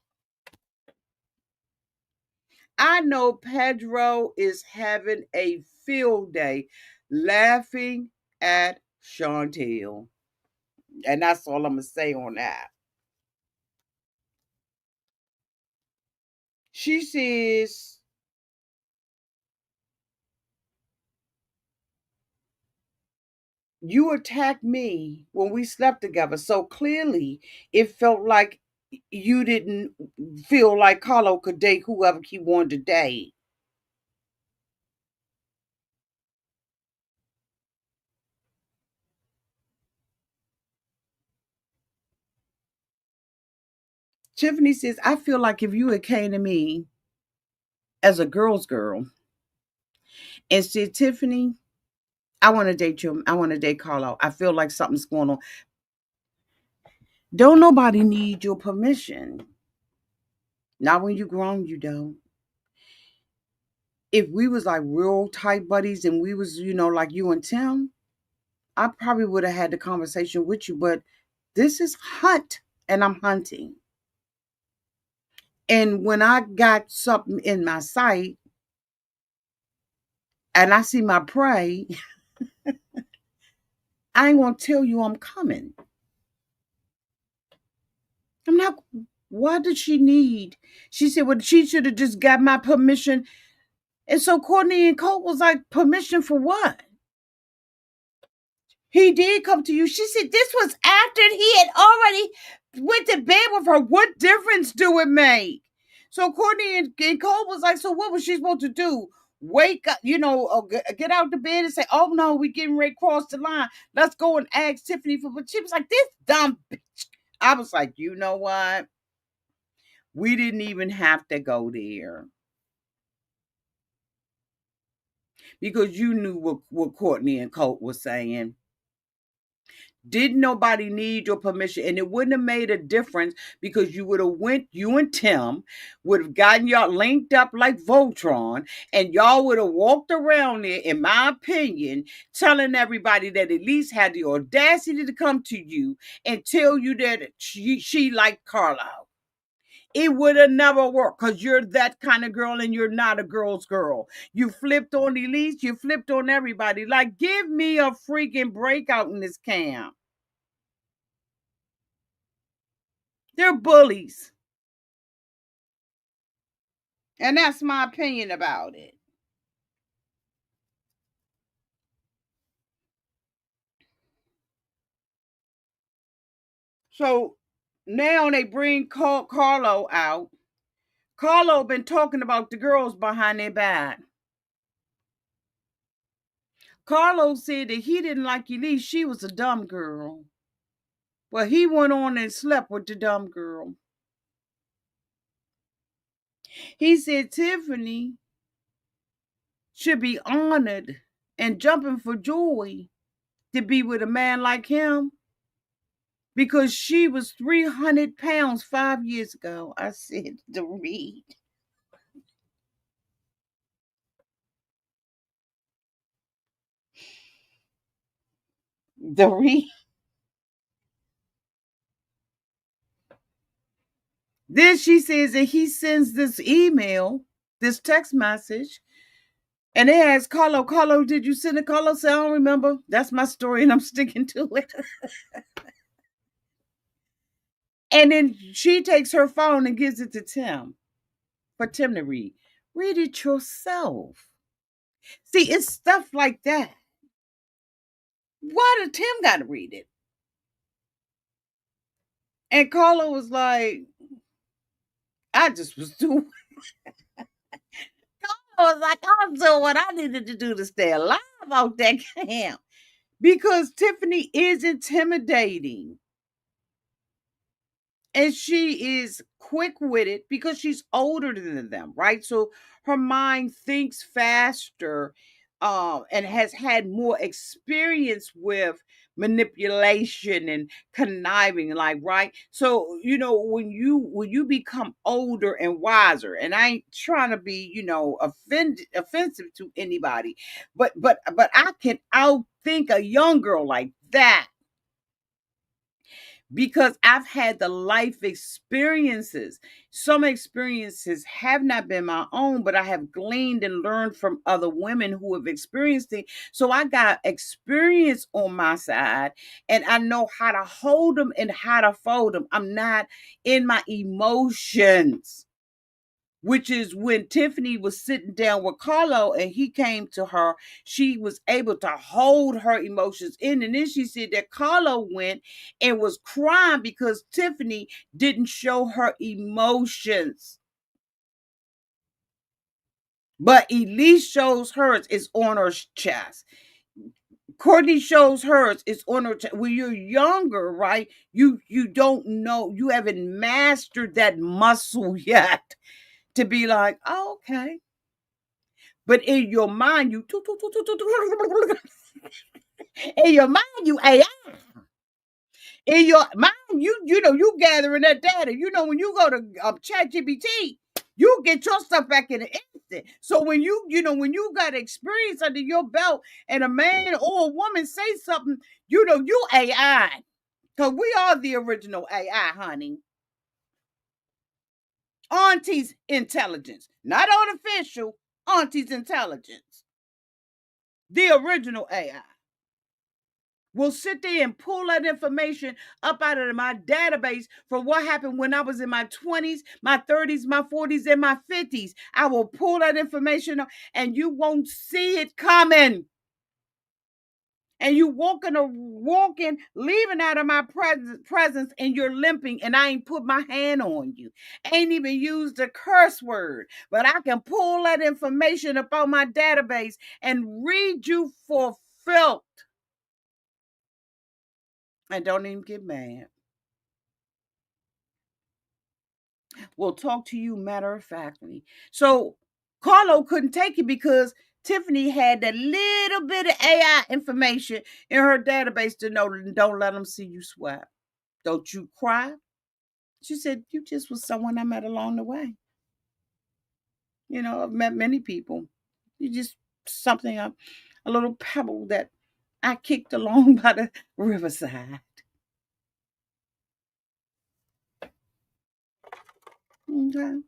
I know Pedro is having a field day laughing at Chantel. And that's all I'm going to say on that. She says, "You attacked me when we slept together." So clearly, it felt like you didn't feel like Carlo could date whoever he wanted to date. Tiffany says, "I feel like if you had came to me as a girl's girl and said, Tiffany, I want to date you. I want to date Carlo. I feel like something's going on. Don't nobody need your permission. Not when you grown, you don't. If we was like real tight buddies and we was, like you and Tim, I probably would have had the conversation with you. But this is hunt and I'm hunting. And when I got something in my sight and I see my prey, I ain't gonna tell you I'm coming. I'm not. What did she need? She said, well, she should have just got my permission. And so Courtney and Colt was like, permission for what? He did come to you. She said, this was after he had already went to bed with her. What difference do it make? So Courtney and Colt was like, so what was she supposed to do? Wake up, or get out the bed and say, oh no, we getting ready to cross the line. Let's go and ask Tiffany for, but she was like, this dumb bitch. I was like, you know what? We didn't even have to go there because you knew what Courtney and Colt was saying. Didn't nobody need your permission, and it wouldn't have made a difference because you and Tim would have gotten y'all linked up like Voltron, and y'all would have walked around there, in my opinion, telling everybody that Elise had the audacity to come to you and tell you that she liked Carlo. It would have never worked because you're that kind of girl and you're not a girl's girl. You flipped on Elise, you flipped on everybody. Like, give me a freaking breakout in this camp. They're bullies. And that's my opinion about it. So now they bring Carlo out. Carlo been talking about the girls behind their back. Carlo said that he didn't like Elise. She was a dumb girl. Well, he went on and slept with the dumb girl. He said Tiffany should be honored and jumping for joy to be with a man like him because she was 300 pounds 5 years ago. I said, to read. The read. Then she says that he sends this email, this text message, and they ask Carlo, did you send it? Carlo said, I don't remember. That's my story and I'm sticking to it. And then she takes her phone and gives it to Tim for Tim to read. Read it yourself. See, it's stuff like that. Why did Tim got to read it? And Carlo was like, I just was doing. I was like, I'm doing what I needed to do to stay alive out that camp. Because Tiffany is intimidating. And she is quick-witted because she's older than them, right? So her mind thinks faster, and has had more experience with manipulation and conniving, like, right? So when you become older and wiser, and I ain't trying to be offensive to anybody, but I can outthink a young girl like that because I've had the life experiences. Some experiences have not been my own, but I have gleaned and learned from other women who have experienced it. So I got experience on my side and I know how to hold them and how to fold them. I'm not in my emotions, which is when Tiffany was sitting down with Carlo and he came to her, she was able to hold her emotions in. And then she said that Carlo went and was crying because Tiffany didn't show her emotions. But Elise shows hers is on her chest. Courtney shows hers is on her chest. When you're younger, right? You don't know, you haven't mastered that muscle yet to be like, oh, okay. But in your mind, in your mind, you AI. In your mind, you know you gathering that data. You know when you go to ChatGPT, you get your stuff back in an instant. So when you know when you got experience under your belt, and a man or a woman say something, you know you AI, because we are the original AI, honey. Auntie's intelligence, not artificial. Auntie's intelligence, the original AI. Will sit there and pull that information up out of my database from what happened when I was in my 20s, my 30s, my 40s, and my 50s. I will pull that information up and you won't see it coming. And you walking, leaving out of my presence, and you're limping, and I ain't put my hand on you. Ain't even used a curse word, but I can pull that information about my database and read you for filth. And don't even get mad. Will talk to you matter of factly. So Carlo couldn't take it because Tiffany had that little bit of AI information in her database to know don't let them see you sweat. Don't you cry. She said, you just was someone I met along the way. You know, I've met many people. You just something, a little pebble that I kicked along by the riverside. Okay.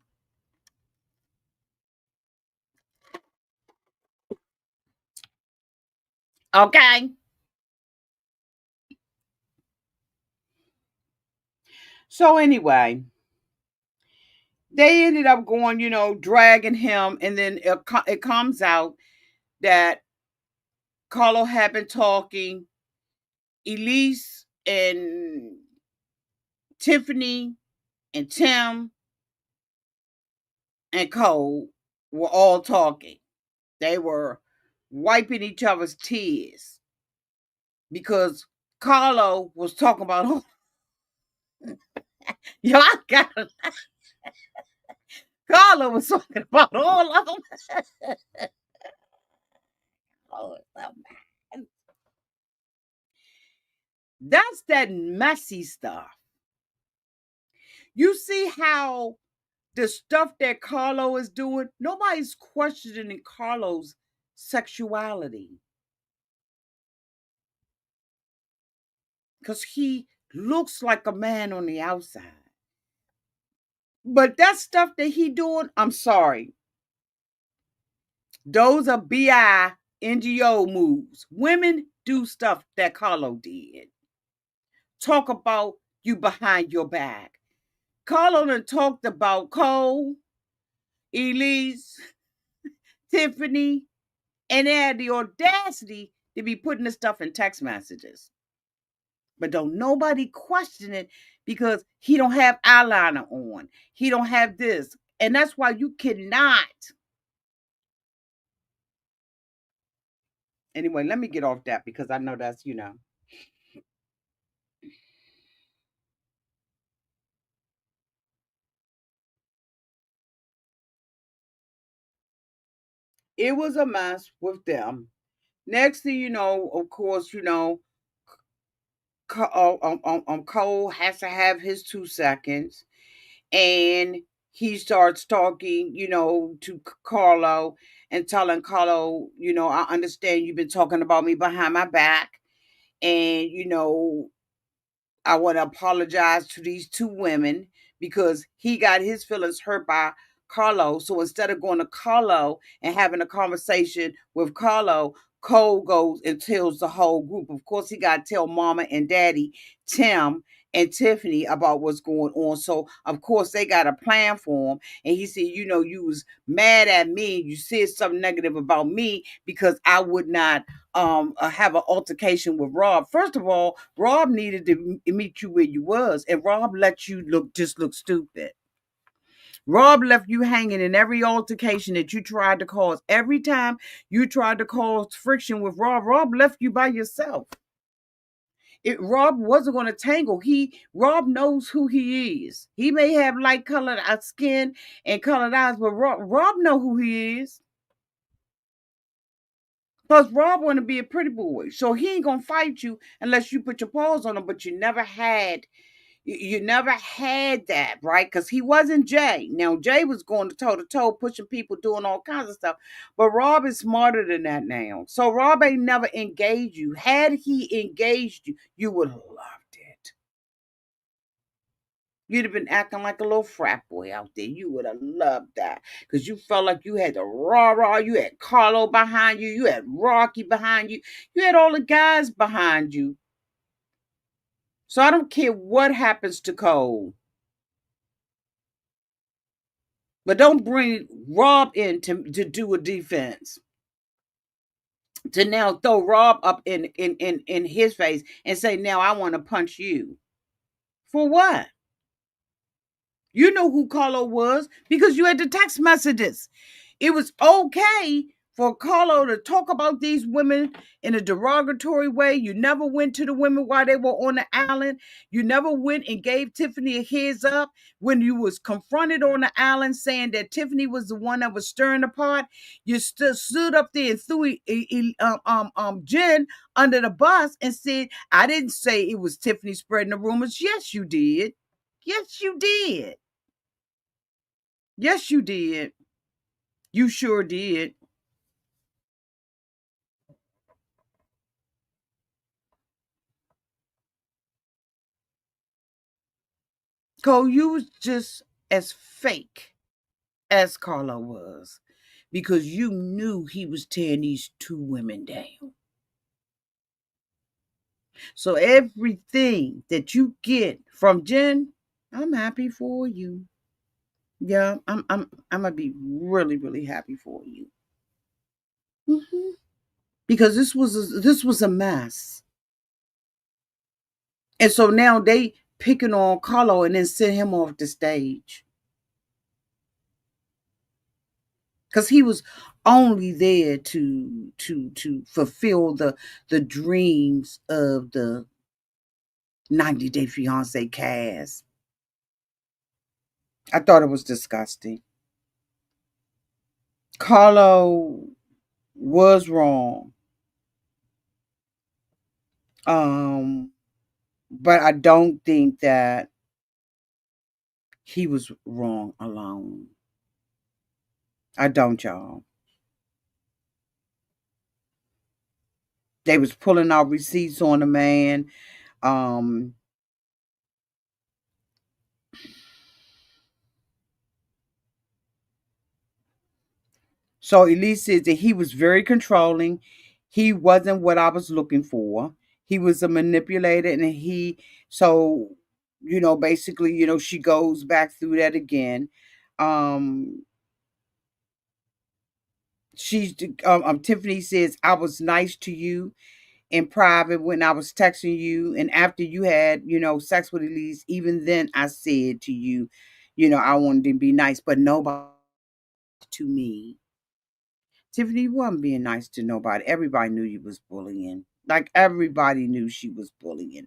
Okay. So anyway, they ended up going, you know, dragging him, and then it comes out that Carlo had been talking. Elise and Tiffany and Tim and Cole were all talking. They were wiping each other's tears because Carlo was talking about, oh, yo, I got Carlo was talking about all of them. Oh, that's that messy stuff. You see how the stuff that Carlo is doing, nobody's questioning Carlo's sexuality because he looks like a man on the outside. But that stuff that he doing, I'm sorry, those are BI NGO moves. Women do stuff that Carlo did. Talk about you behind your back. Carlo done talked about Cole, Elise, Tiffany, and they had the audacity to be putting this stuff in text messages. But don't nobody question it because he don't have eyeliner on. He don't have this. And that's why you cannot. Anyway, let me get off that because I know that's, you know. It was a mess with them. Next thing you know, of course, you know, Cole has to have his 2 seconds, and he starts talking, you know, to Carlo and telling Carlo, you know, I understand you've been talking about me behind my back, and you know, I want to apologize to these two women because he got his feelings hurt by Carlo. So instead of going to Carlo and having a conversation with Carlo, Cole goes and tells the whole group. Of course, he got to tell Mama and Daddy, Tim and Tiffany about what's going on. So of course they got a plan for him. And he said, you know, you was mad at me. You said something negative about me because I would not have an altercation with Rob. First of all, Rob needed to meet you where you was, and Rob let you look stupid. Rob left you hanging in every altercation that you tried to cause. Every time you tried to cause friction with Rob, Rob left you by yourself. Rob wasn't going to tangle. Rob knows who he is. He may have light colored skin and colored eyes, but Rob know who he is. Plus, Rob want to be a pretty boy, so he ain't gonna fight you unless you put your paws on him. But you never had that, right? Because he wasn't Jay. Now Jay was going to toe to toe, pushing people, doing all kinds of stuff. But Rob is smarter than that now. So Rob ain't never engaged you. Had he engaged you, you would have loved it. You'd have been acting like a little frat boy out there. You would have loved that because you felt like you had the rah. You had Carlo behind you. You had Rocky behind you. You had all the guys behind you. So I don't care what happens to Cole, but don't bring Rob in to do a defense. To now throw Rob up in his face and say, now I want to punch you. For what? You know who Carlo was because you had the text messages. It was okay for Carlo to talk about these women in a derogatory way. You never went to the women while they were on the island. You never went and gave Tiffany a heads up when you was confronted on the island saying that Tiffany was the one that was stirring the pot. You stood up there and threw Jen under the bus and said, I didn't say it was Tiffany spreading the rumors. Yes, you did. Yes, you did. Yes, you did. You sure did. Cole, you was just as fake as Carlo was because you knew he was tearing these two women down. So everything that you get from Jen, I'm happy for you. Yeah, I'm gonna be really, really happy for you. Because this was a mess. And so now they picking on Carlo and then send him off the stage. Because he was only there to fulfill the dreams of the 90 Day Fiance cast. I thought it was disgusting. Carlo was wrong. Um, but I don't think that he was wrong alone. I don't, y'all. They was pulling out receipts on the man. Um, So Elise says that he was very controlling. He wasn't what I was looking for. He was a manipulator, and so basically, she goes back through that again. Um, she's Tiffany says I was nice to you in private when I was texting you, and after you had sex with Elise, even then I said to you, I wanted to be nice, but nobody to me. Tiffany, you wasn't being nice to nobody. Everybody knew you was bullying. Like everybody knew she was bullying.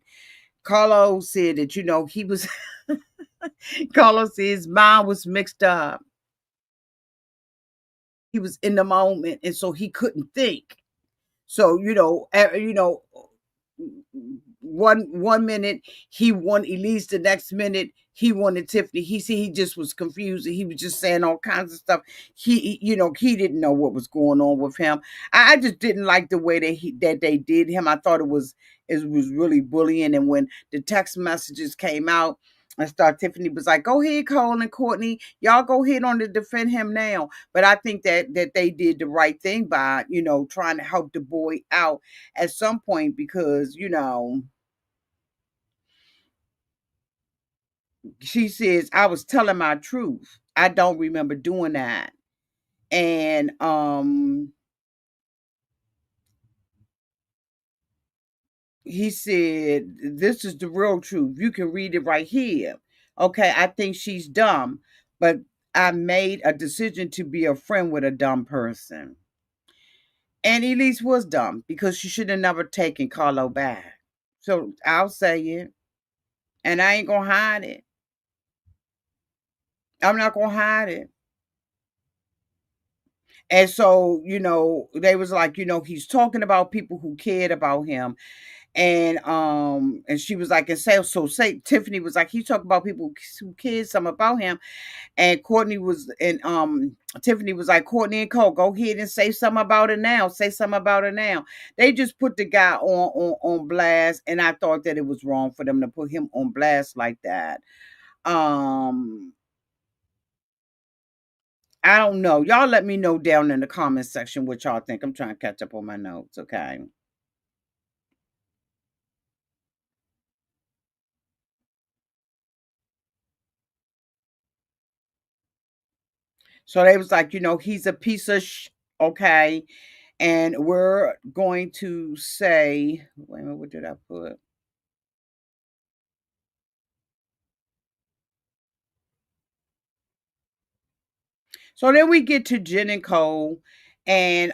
Carlo said that he was. Carlos said his mind was mixed up. He was in the moment, and so he couldn't think. So one minute he wanted Elise, the next minute he wanted Tiffany. He said he just was confused and he was just saying all kinds of stuff. He didn't know what was going on with him. I just didn't like the way that they did him. I thought it was really bullying. And when the text messages came out and stuff, Tiffany was like, "Go ahead, Cole and Courtney, y'all go ahead on to defend him now." But I think that they did the right thing by trying to help the boy out at some point because she says I was telling my truth. I don't remember doing that. And he said this is the real truth. You can read it right here. Okay, I think she's dumb, but I made a decision to be a friend with a dumb person. And Elise was dumb because she should have never taken Carlo back. So I'll say it. And I ain't gonna hide it. I'm not gonna hide it. And so, they was like, he's talking about people who cared about him. And she was like, and say Tiffany was like, he's talking about people who cared some about him. And Tiffany was like, Courtney and Colt, go ahead and say something about it now. Say something about it now. They just put the guy on blast, and I thought that it was wrong for them to put him on blast like that. Um, I don't know. Y'all let me know down in the comment section what y'all think. I'm trying to catch up on my notes, okay? So they was like, he's a piece of okay? And we're going to say, wait a minute, what did I put? So then we get to Jen and Cole, and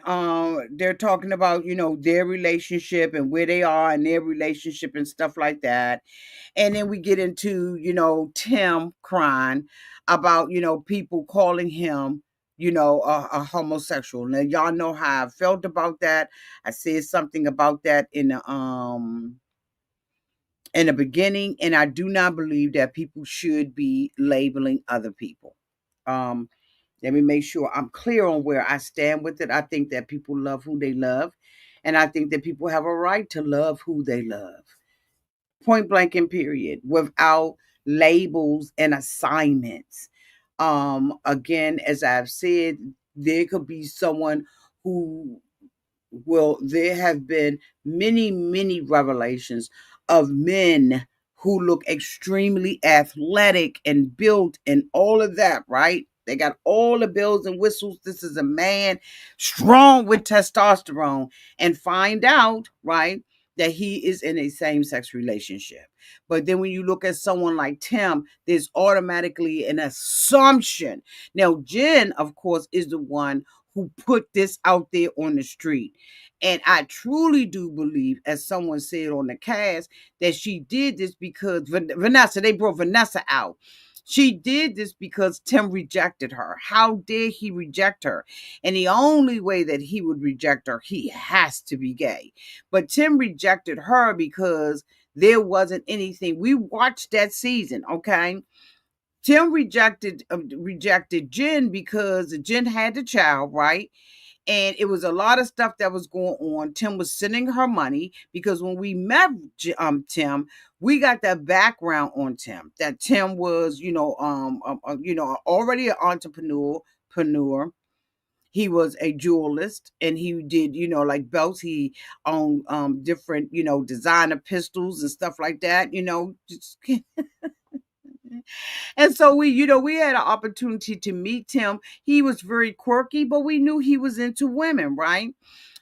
they're talking about, their relationship and where they are in their relationship and stuff like that. And then we get into, Tim crying about, people calling him, a homosexual. Now y'all know how I felt about that. I said something about that in the beginning, and I do not believe that people should be labeling other people. Um, Let me make sure I'm clear on where I stand with it. I think that people love who they love, and I think that people have a right to love who they love. Point blank and period, without labels and assignments. Again, as I've said, there could be someone who well, there have been many, many revelations of men who look extremely athletic and built and all of that, right? They got all the bells and whistles. This is a man strong with testosterone, and find out, right, that he is in a same sex relationship. But then when you look at someone like Tim, there's automatically an assumption. Now, Jen, of course, is the one who put this out there on the street. And I truly do believe, as someone said on the cast, that she did this because Vanessa, they brought Vanessa out. She did this because Tim rejected her. How dare he reject her? And the only way that he would reject her, he has to be gay. But Tim rejected her because there wasn't anything. We watched that season, okay? Tim rejected Jen because Jen had the child, right? And it was a lot of stuff that was going on. Tim was sending her money because when we met Tim, we got that background on Tim. That Tim was, already an entrepreneur. He was a jewelist, and he did, like belts. He owned different, designer pistols and stuff like that. Just and so we had an opportunity to meet him. He was very quirky, but we knew he was into women, right?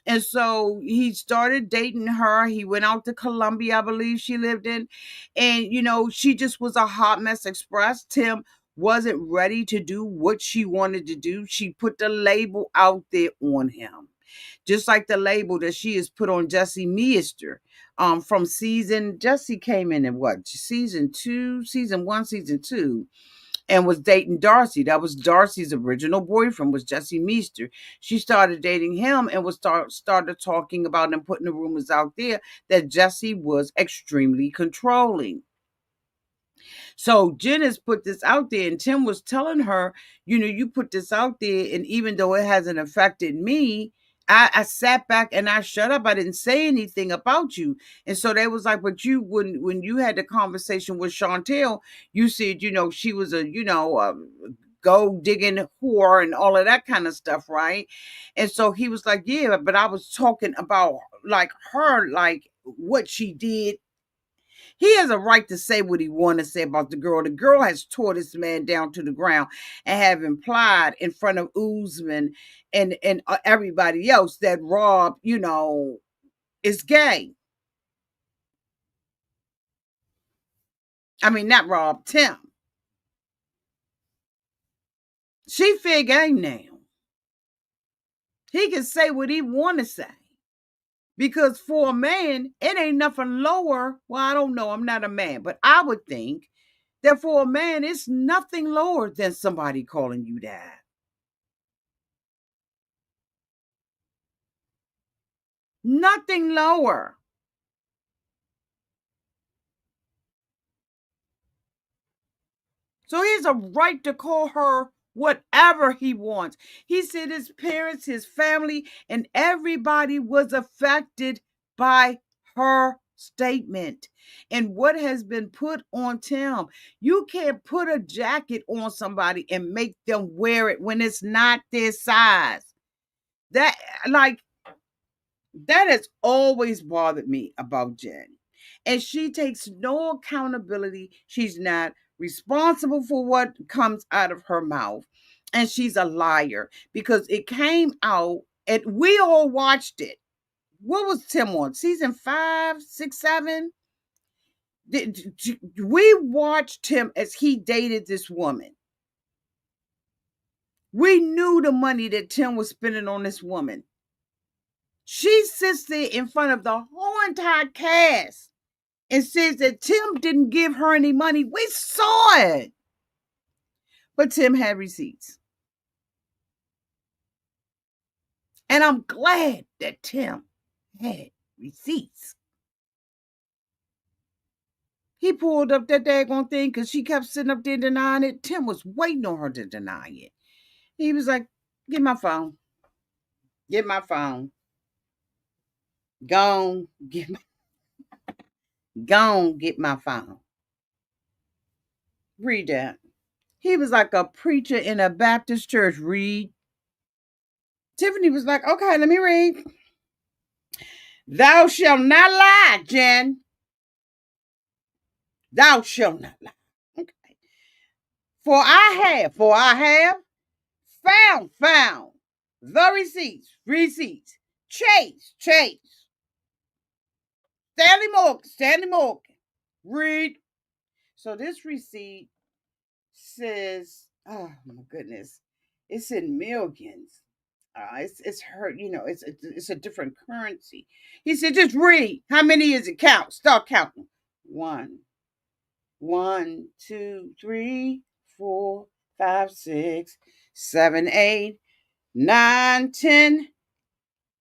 And so he started dating her. He went out to Colombia, I believe she lived in. And, she just was a hot mess express. Tim wasn't ready to do what she wanted to do. She put the label out there on him, just like the label that she has put on Jesse Meister. From Jesse came in what, season one, season two, and was dating Darcy. That was Darcy's original boyfriend, was Jesse Meester. She started dating him and started talking about and putting the rumors out there that Jesse was extremely controlling. So Jen has put this out there, and Tim was telling her, you put this out there, and even though it hasn't affected me, I sat back and I shut up. I didn't say anything about you. And so they was like, but you, when you had the conversation with Chantel, you said, she was a, go digging whore and all of that kind of stuff, right? And so he was like, yeah, but I was talking about like her, like what she did. He has a right to say what he want to say about the girl. The girl has tore this man down to the ground and have implied in front of Uzman and everybody else that Rob, is gay. I mean, not Rob, Tim. She fair game now. He can say what he want to say. Because for a man, it ain't nothing lower. Well, I don't know. I'm not a man, but I would think that for a man, it's nothing lower than somebody calling you that. Nothing lower. So he has a right to call her whatever he wants. He said his parents, his family, and everybody was affected by her statement and what has been put on Tim. You can't put a jacket on somebody and make them wear it when it's not their size. That, like, that has always bothered me about Jen. And she takes no accountability. She's not responsible for what comes out of her mouth. And she's a liar because it came out and we all watched it. What was Tim on? Season 5, 6, 7? We watched him as he dated this woman. We knew the money that Tim was spending on this woman. She sits there in front of the whole entire cast and says that Tim didn't give her any money. We saw it. But Tim had receipts. And I'm glad that Tim had receipts. He pulled up that daggone thing because she kept sitting up there denying it. Tim was waiting on her to deny it. He was like, get my phone. Get my phone. Go on, get my phone. Read that. He was like a preacher in a Baptist church. Read. Tiffany was like, okay, let me read. Thou shalt not lie, Jen. Thou shalt not lie. Okay. For I have found the receipts. Chase. Stanley Morgan. Read. So this receipt says, oh my goodness, it's in millions. It's hurt, it's a different currency. He said, just read. How many is it? Count. Start counting. One, two, three, 4, 5, 6, 7, 8, 9, 10.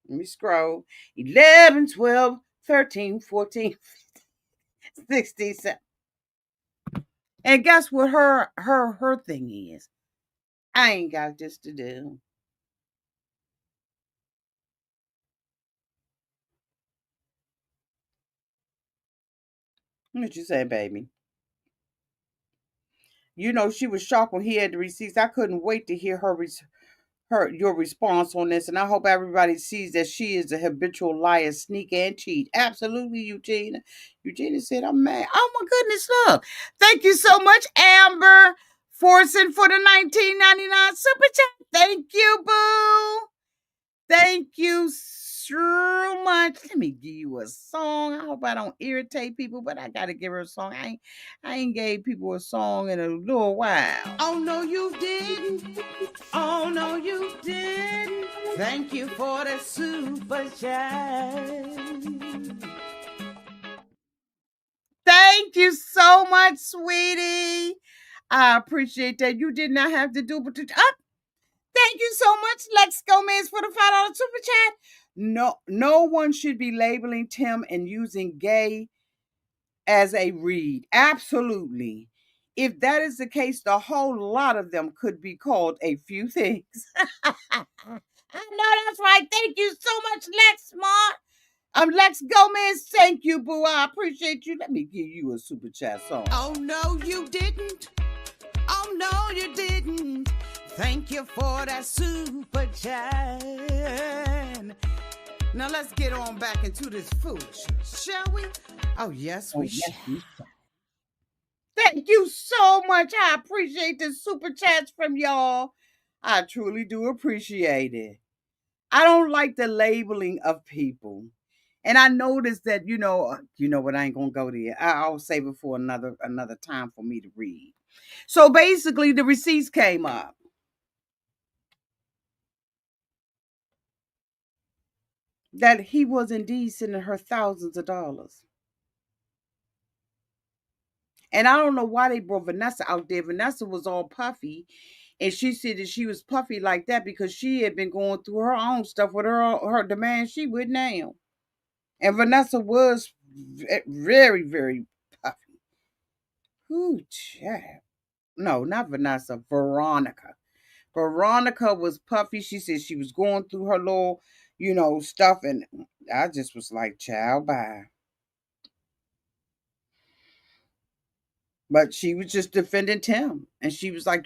Let me scroll. 11, 12, 13, 14, 16, 17. And guess what her thing is? I ain't got this to do. What you say, baby? She was shocked when he had the receipts. I couldn't wait to hear your response on this, and I hope everybody sees that she is a habitual liar, sneak, and cheat. Absolutely, Eugenia. Eugenia said, I'm mad. Oh my goodness, look. Thank you so much, Amber Forson, for the 19.99 super chat. Thank you, boo. Thank you so much. Let me give you a song. I hope I don't irritate people, but I gotta give her a song. I ain't gave people a song in a little while. Oh no, you didn't. Oh no, you didn't. Thank you for the super chat. Thank you so much, sweetie. I appreciate that. You did not have to do, but thank you so much, Lex Gomez, for the $5 super chat. No one should be labeling Tim and using gay as a read. Absolutely. If that is the case, the whole lot of them could be called a few things. I know that's right. Thank you so much, Lex Smart. Lex Gomez. Thank you, boo. I appreciate you. Let me give you a super chat song. Oh no, you didn't. Oh no, you didn't. Thank you for that super chat. Now let's get on back into this foolishness, shall we? Oh yes, we shall. Thank you so much. I appreciate the super chats from y'all. I truly do appreciate it. I don't like the labeling of people. And I noticed that, you know what, I ain't gonna go there. I'll save it for another time for me to read. So basically the receipts came up. That he was indeed sending her thousands of dollars. And I don't know why they brought Vanessa out there. Vanessa was all puffy. And she said that she was puffy like that because she had been going through her own stuff with her the man she with now. And Vanessa was very, very puffy. Ooh, child. No, not Vanessa, Veronica. Veronica was puffy. She said she was going through her little, stuff. And I just was like, child, bye. But she was just defending Tim. And she was like,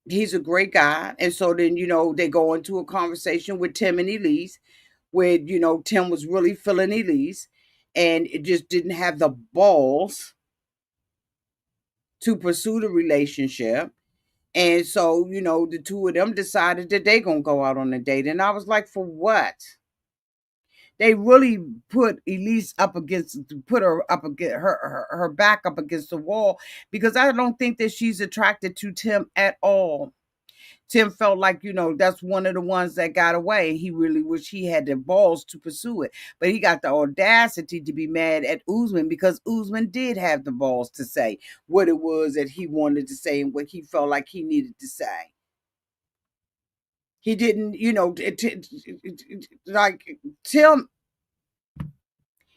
he's a great guy. And so then, they go into a conversation with Tim and Elise where, Tim was really feeling Elise and it just didn't have the balls to pursue the relationship. And so, the two of them decided that they gonna go out on a date. And I was like, for what? They really put Elise up against, put her up against her back up against the wall because I don't think that she's attracted to Tim at all. Tim felt like, that's one of the ones that got away. He really wish he had the balls to pursue it. But he got the audacity to be mad at Uzman because Uzman did have the balls to say what it was that he wanted to say and what he felt like he needed to say. He didn't, like Tim,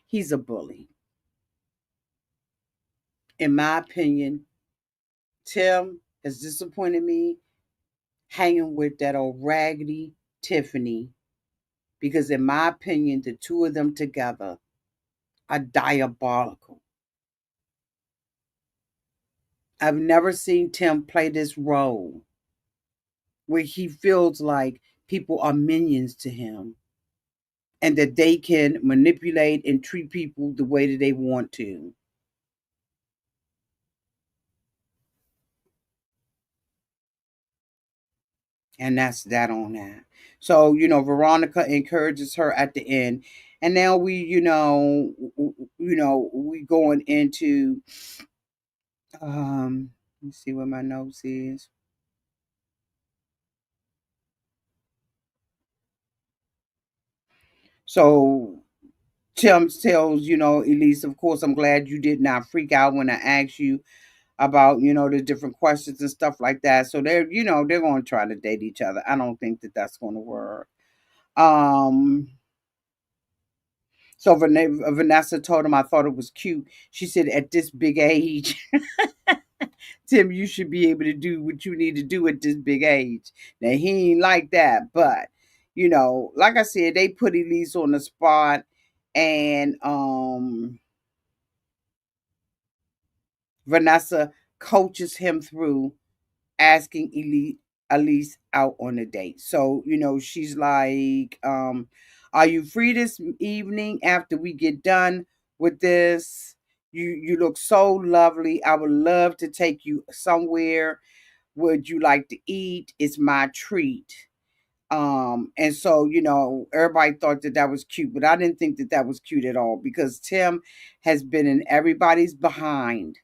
he's a bully. In my opinion, Tim has disappointed me hanging with that old raggedy Tiffany because, in my opinion, the two of them together are diabolical. I've never seen Tim play this role where he feels like people are minions to him and that they can manipulate and treat people the way that they want to. And that's that on that. So, Veronica encourages her at the end. And now we, we going into let me see what my notes is. So Tim tells, Elise, of course, I'm glad you did not freak out when I asked you about, the different questions and stuff like that. So they're going to try to date each other. I don't think that that's going to work. Um, so Vanessa told him I thought it was cute. She said, at this big age, Tim, you should be able to do what you need to do at this big age. Now, he ain't like that, but, like I said, they put Elise on the spot and Vanessa coaches him through asking Elise out on a date. So, she's like, are you free this evening after we get done with this? You look so lovely. I would love to take you somewhere. Would you like to eat? It's my treat. And so, everybody thought that that was cute, but I didn't think that that was cute at all because Tim has been in everybody's behind.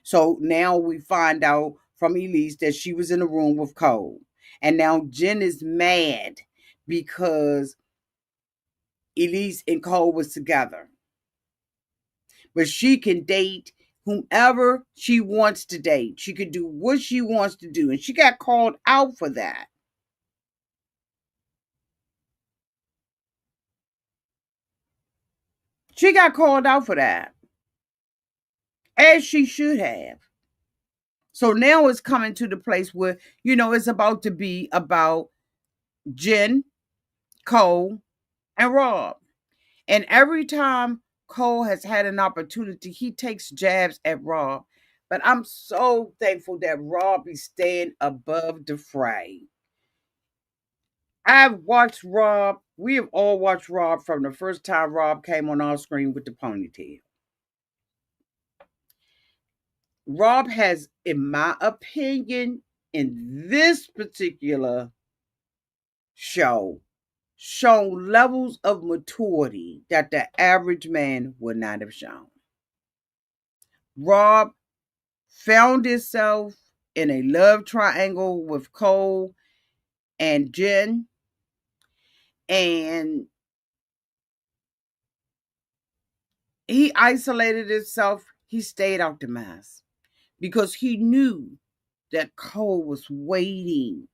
So now we find out from Elise that she was in a room with Cole. And now Jen is mad because Elise and Cole was together. But she can date whomever she wants to date. She can do what she wants to do. And she got called out for that. She got called out for that. As she should have. So now it's coming to the place where, it's about to be about Jen, Cole, and Rob. And every time Cole has had an opportunity, he takes jabs at Rob. But I'm so thankful that Rob is staying above the fray. I've watched Rob. We have all watched Rob from the first time Rob came on our screen with the ponytail. Rob has, in my opinion, in this particular show, shown levels of maturity that the average man would not have shown. Rob found himself in a love triangle with Cole and Jen, and he isolated himself. He stayed out the mess because he knew that Cole was waiting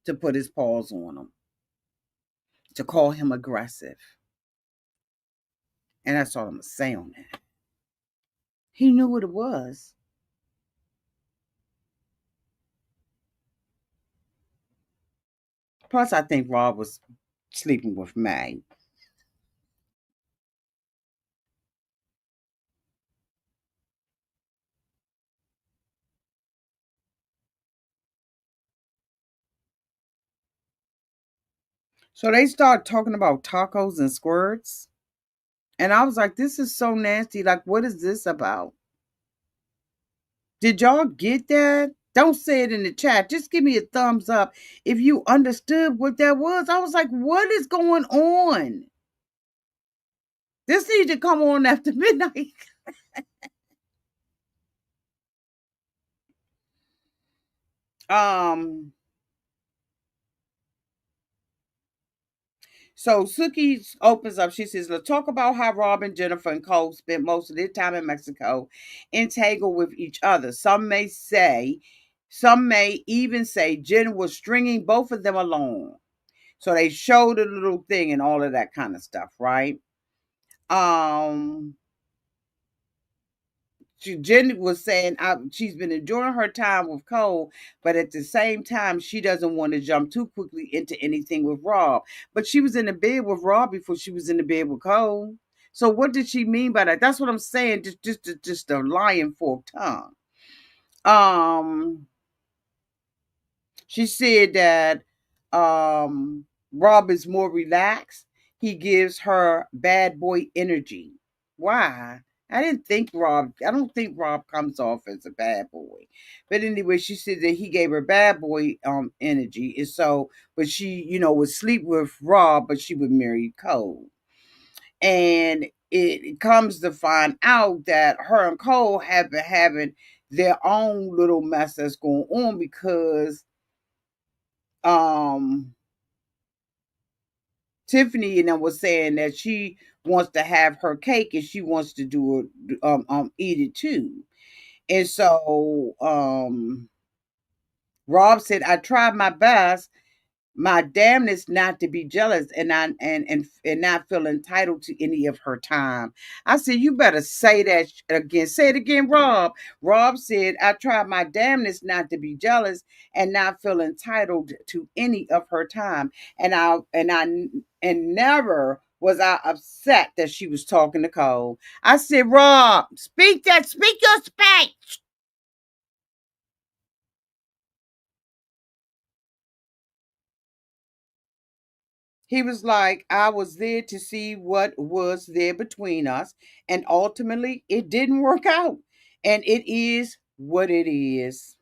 to put his paws on him. to call him aggressive. And that's all I'm going to say on that. He knew what it was. Plus, I think Rob was sleeping with May. So they start talking about tacos and squirts. And I was like, this is so nasty. Like, what is this about? Did y'all get that? Don't say it in the chat. Just give me a thumbs up if you understood what that was. I was like, what is going on? This needs to come on after midnight. um, so Suki opens up. She says, let's talk about how Robin, Jennifer, and Cole spent most of their time in Mexico entangled with each other. Some may even say Jen was stringing both of them along. So they showed a little thing and all of that kind of stuff, right? Um, Jen was saying she's been enjoying her time with Cole, but at the same time, she doesn't want to jump too quickly into anything with Rob. But she was in the bed with Rob before she was in the bed with Cole. So what did she mean by that? That's what I'm saying. Just a lying forked tongue. Um, She said that Rob is more relaxed. He gives her bad boy energy. Why? I don't think Rob comes off as a bad boy. But anyway, she said that he gave her bad boy energy. And so, but she, would sleep with Rob, but she would marry Cole. And it comes to find out that her and Cole have been having their own little mess that's going on because um Tiffany and I was saying that she wants to have her cake and she wants to do it eat it too. And so Rob said, I tried my best, my damnness not to be jealous and not feel entitled to any of her time. I said, you better say that again. Say it again, Rob. Rob said, I tried my damnness not to be jealous and not feel entitled to any of her time. And never was I upset that she was talking to Cole. I said, Rob, speak your speech. He was like, I was there to see what was there between us. And ultimately, it didn't work out. And it is what it is.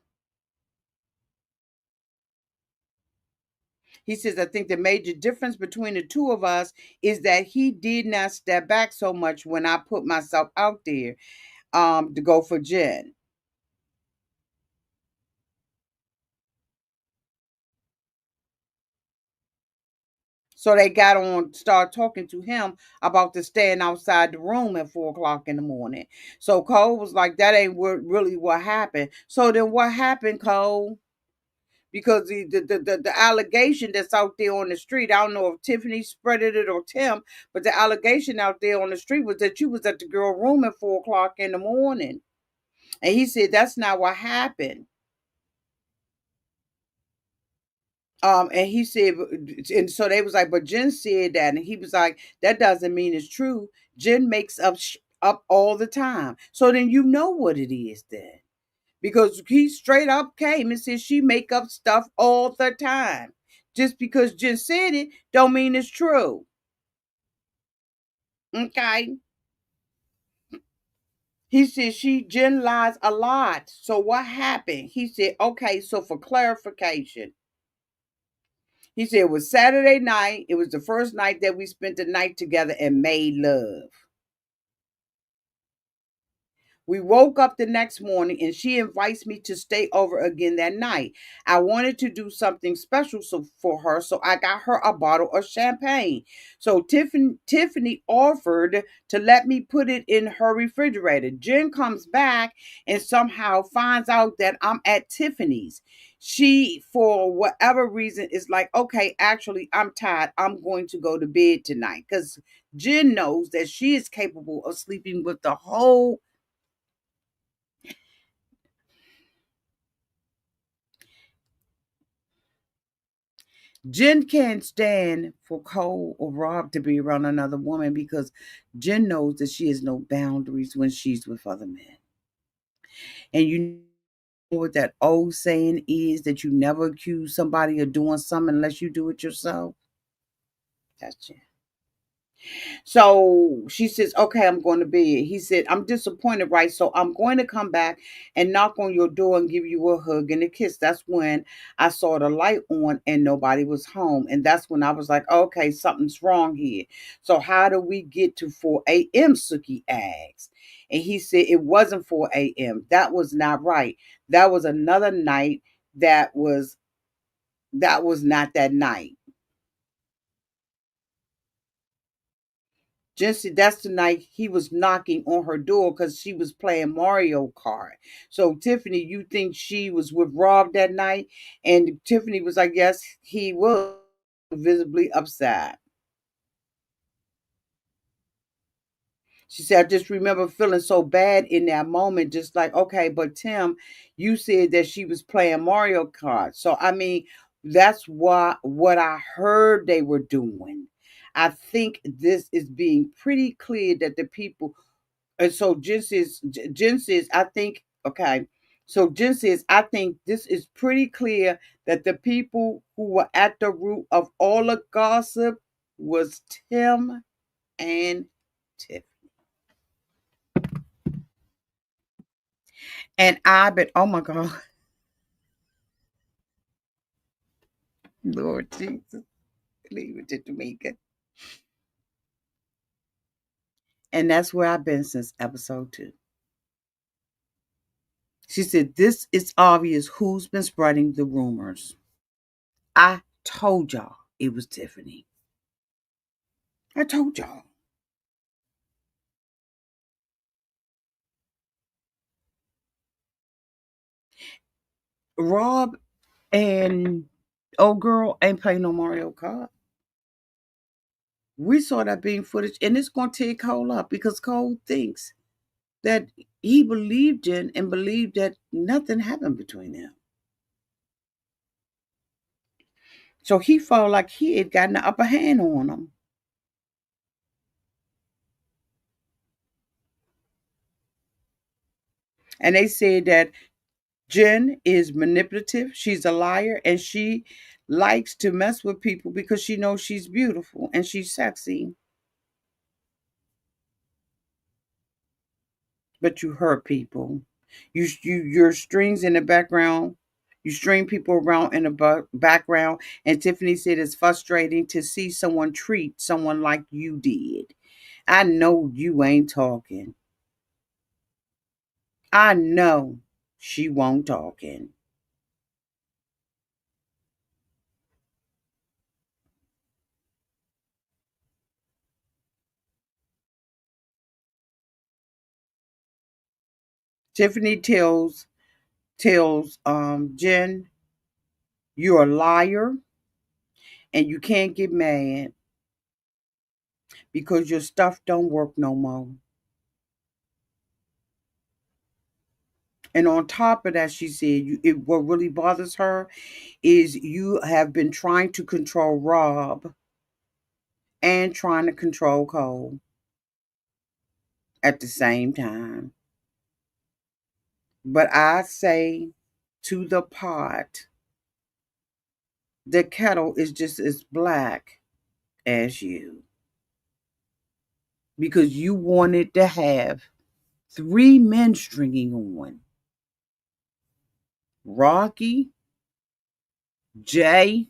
He says, I think the major difference between the two of us is that he did not step back so much when I put myself out there to go for Jen. So they got on, start talking to him about the staying outside the room at 4 o'clock in the morning. So Cole was like, that ain't really what happened. So then what happened, Cole? Because the allegation that's out there on the street, I don't know if Tiffany spreaded it or Tim, but the allegation out there on the street was that you was at the girl room at 4 o'clock in the morning. And he said that's not what happened. And he said, and so they was like, but Jen said that, and he was like, that doesn't mean it's true. Jen makes up all the time. So then you know what it is then, because he straight up came and said she make up stuff all the time. Just because Jen said it, don't mean it's true. Okay. He said Jen lies a lot. So what happened? He said, okay, so for clarification, he said it was Saturday night. It was the first night that we spent the night together and made love. We woke up the next morning and she invites me to stay over again that night. I wanted to do something special for her, so I got her a bottle of champagne. So Tiffany offered to let me put it in her refrigerator. Jen comes back and somehow finds out that I'm at Tiffany's. She, for whatever reason, is like, okay, actually, I'm tired. I'm going to go to bed tonight. Because Jen knows that she is capable of sleeping with the whole. Jen can't stand for Cole or Rob to be around another woman because Jen knows that she has no boundaries when she's with other men. And you know what that old saying is, that you never accuse somebody of doing something unless you do it yourself? That's Jen. So she says, okay, I'm going to bed. He said, I'm disappointed, right? So I'm going to come back and knock on your door and give you a hug and a kiss. That's when I saw the light on and nobody was home. And that's when I was like, okay, something's wrong here. So how do we get to 4 a.m.? Suki asked. And he said it wasn't 4 a.m. That was not right. That was another night that was not that night. Just that's the night he was knocking on her door because she was playing Mario Kart. So Tiffany, you think she was with Rob that night? And Tiffany was like, yes, he was, visibly upset. She said, I just remember feeling so bad in that moment, just like, okay, but Tim, you said that she was playing Mario Kart. So I mean, that's what I heard they were doing. I think this is being pretty clear that the people. And so Jen says, I think, okay. So Jen says, I think this is pretty clear that the people who were at the root of all the gossip was Tim and Tiff. And I bet, oh my God, Lord Jesus, leave it to Tamika. And that's where I've been since episode 2. She said, this is obvious who's been spreading the rumors. I told y'all it was Tiffany. I told y'all. Rob and old girl ain't playing no Mario Kart. We saw that being footage, and it's going to take Cole up because Cole thinks that he believed in and believed that nothing happened between them. So he felt like he had gotten the upper hand on him. And they said that Jen is manipulative, she's a liar, and she likes to mess with people because she knows she's beautiful and she's sexy. But you hurt people. Your strings in the background. You string people around in the background. And Tiffany said it's frustrating to see someone treat someone like you did. I know you ain't talking. I know she won't talking. Tiffany tells Jen, you're a liar and you can't get mad because your stuff don't work no more. And on top of that, she said, what really bothers her is you have been trying to control Rob and trying to control Cole at the same time. But I say to the pot, the kettle is just as black as you because you wanted to have 3 men stringing on Rocky, Jay,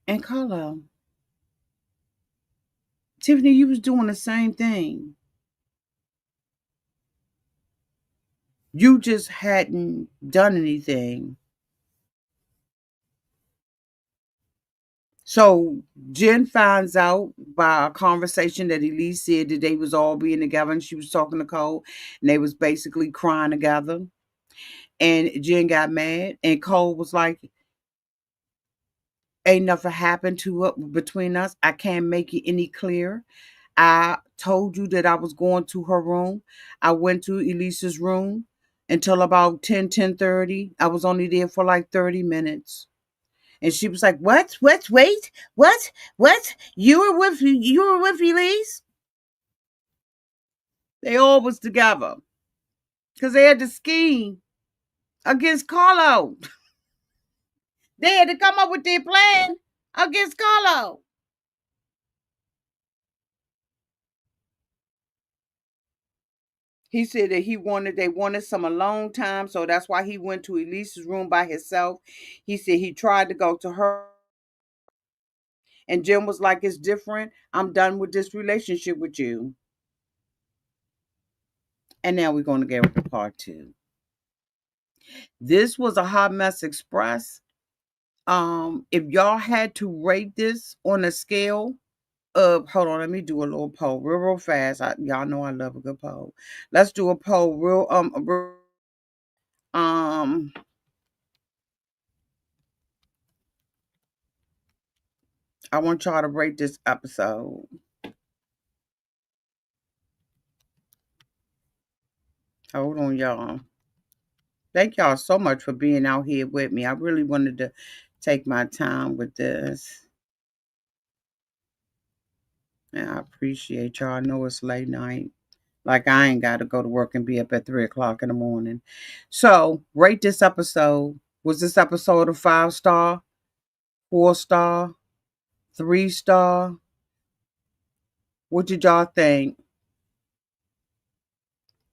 and Carlo. Tiffany, you was doing the same thing. You just hadn't done anything. So Jen finds out by a conversation that Elise said that they was all being together, and she was talking to Cole, and they was basically crying together. And Jen got mad, and Cole was like, "Ain't nothing happened to between us. I can't make it any clearer. I told you that I was going to her room. I went to Elise's room until about 10:30. I was only there for like 30 minutes." And she was like, "What? What? Wait, what? What? You were with Elise?" They all was together because they had to scheme against Carlo. They had to come up with their plan against Carlo. He said that they wanted some alone time, so that's why he went to Elise's room by himself. He said he tried to go to her, and Jim was like, "It's different. I'm done with this relationship with you." And now we're going to get to part two. This was a hot mess express. If y'all had to rate this on a scale of, hold on, let me do a little poll real fast. Y'all know I love a good poll. Let's do a poll um I want y'all to rate this episode. Hold on, y'all. Thank y'all so much for being out here with me. I really wanted to take my time with this. And I appreciate y'all. I know it's late night. Like I ain't got to go to work and be up at 3 o'clock in the morning. So rate this episode. Was this episode a 5 star, 4 star, 3 star? What did y'all think?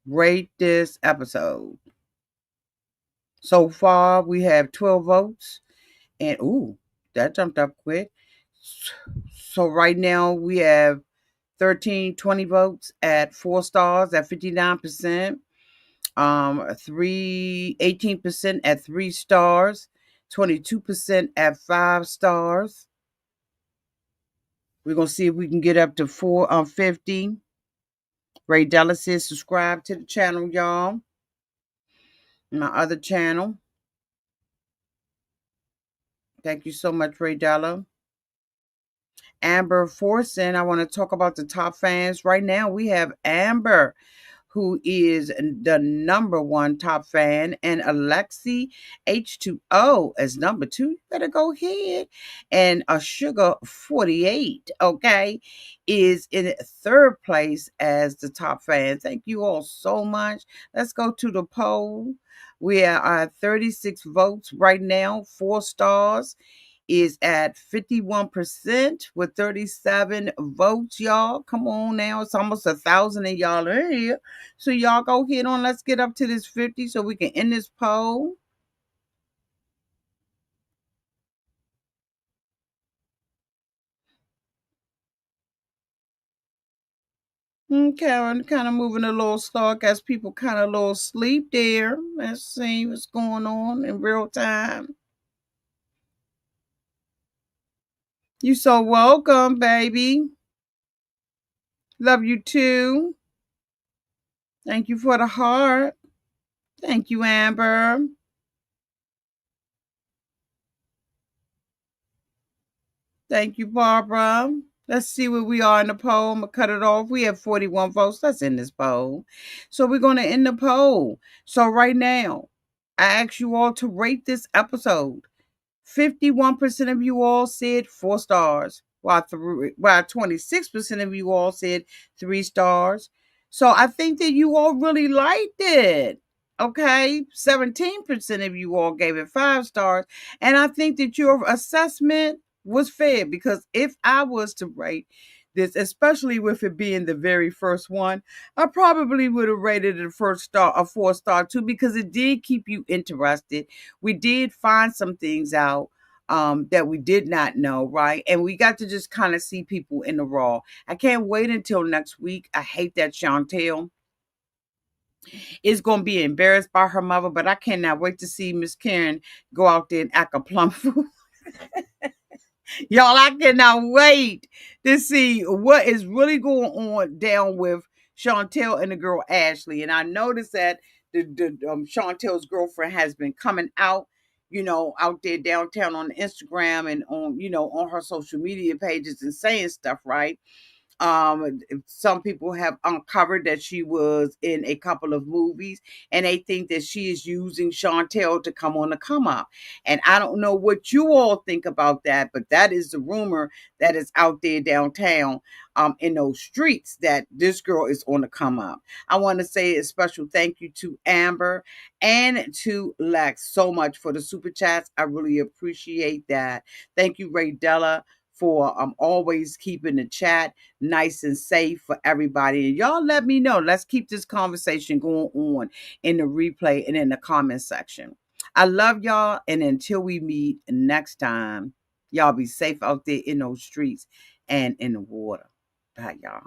Rate this episode. So far, we have 12 votes. And ooh, that jumped up quick. So right now, we have 20 votes at 4 stars at 59%. 18% at 3 stars, 22% at 5 stars. We're gonna see if we can get up to 50. Ray Della says subscribe to the channel, y'all. My other channel. Thank you so much, Ray Della. Amber Forson, I want to talk about the top fans. Right now, we have Amber, who is the number one top fan, and Alexi H2O as number two. You better go ahead. And a Sugar 48, okay, is in third place as the top fan. Thank you all so much. Let's go to the poll. We are at 36 votes right now, 4 stars is at 51% with 37 votes, y'all. Come on now. It's almost 1,000 of y'all in here. So y'all go ahead on. Let's get up to this 50 so we can end this poll. Okay, I'm kind of moving a little slow. I guess people kind of a little sleep there. Let's see what's going on in real time. You so welcome, baby. Love you too. Thank you for the heart. Thank you, Amber. Thank you, Barbara. Let's see where we are in the poll. I'm going to cut it off. We have 41 votes. Let's end this poll. So we're going to end the poll. So right now, I ask you all to rate this episode. 51% of you all said 4 stars, while 26% of you all said 3 stars. So I think that you all really liked it. Okay, 17% of you all gave it 5 stars. And I think that your assessment was fair because if I was to rate this, especially with it being the very first one, I probably would have rated it a 4 star too because it did keep you interested. We did find some things out that we did not know, right? And we got to just kind of see people in the raw. I can't wait until next week. I hate that Chantel is going to be embarrassed by her mother, but I cannot wait to see Miss Karen go out there and act a plum fool. Y'all, I cannot wait to see what is really going on down with Chantel and the girl Ashley. And I noticed that the Chantel's girlfriend has been coming out, out there downtown on Instagram and on her social media pages and saying stuff, right? Some people have uncovered that she was in a couple of movies, and they think that she is using Chantel to come on the come up. And I don't know what you all think about that, but that is the rumor that is out there downtown, in those streets, that this girl is on the come up. I want to say a special thank you to Amber and to Lex so much for the super chats. I really appreciate that. Thank you, Ray Della, for always keeping the chat nice and safe for everybody. And y'all let me know. Let's keep this conversation going on in the replay and in the comment section. I love y'all. And until we meet next time, y'all be safe out there in those streets and in the water. Bye, y'all.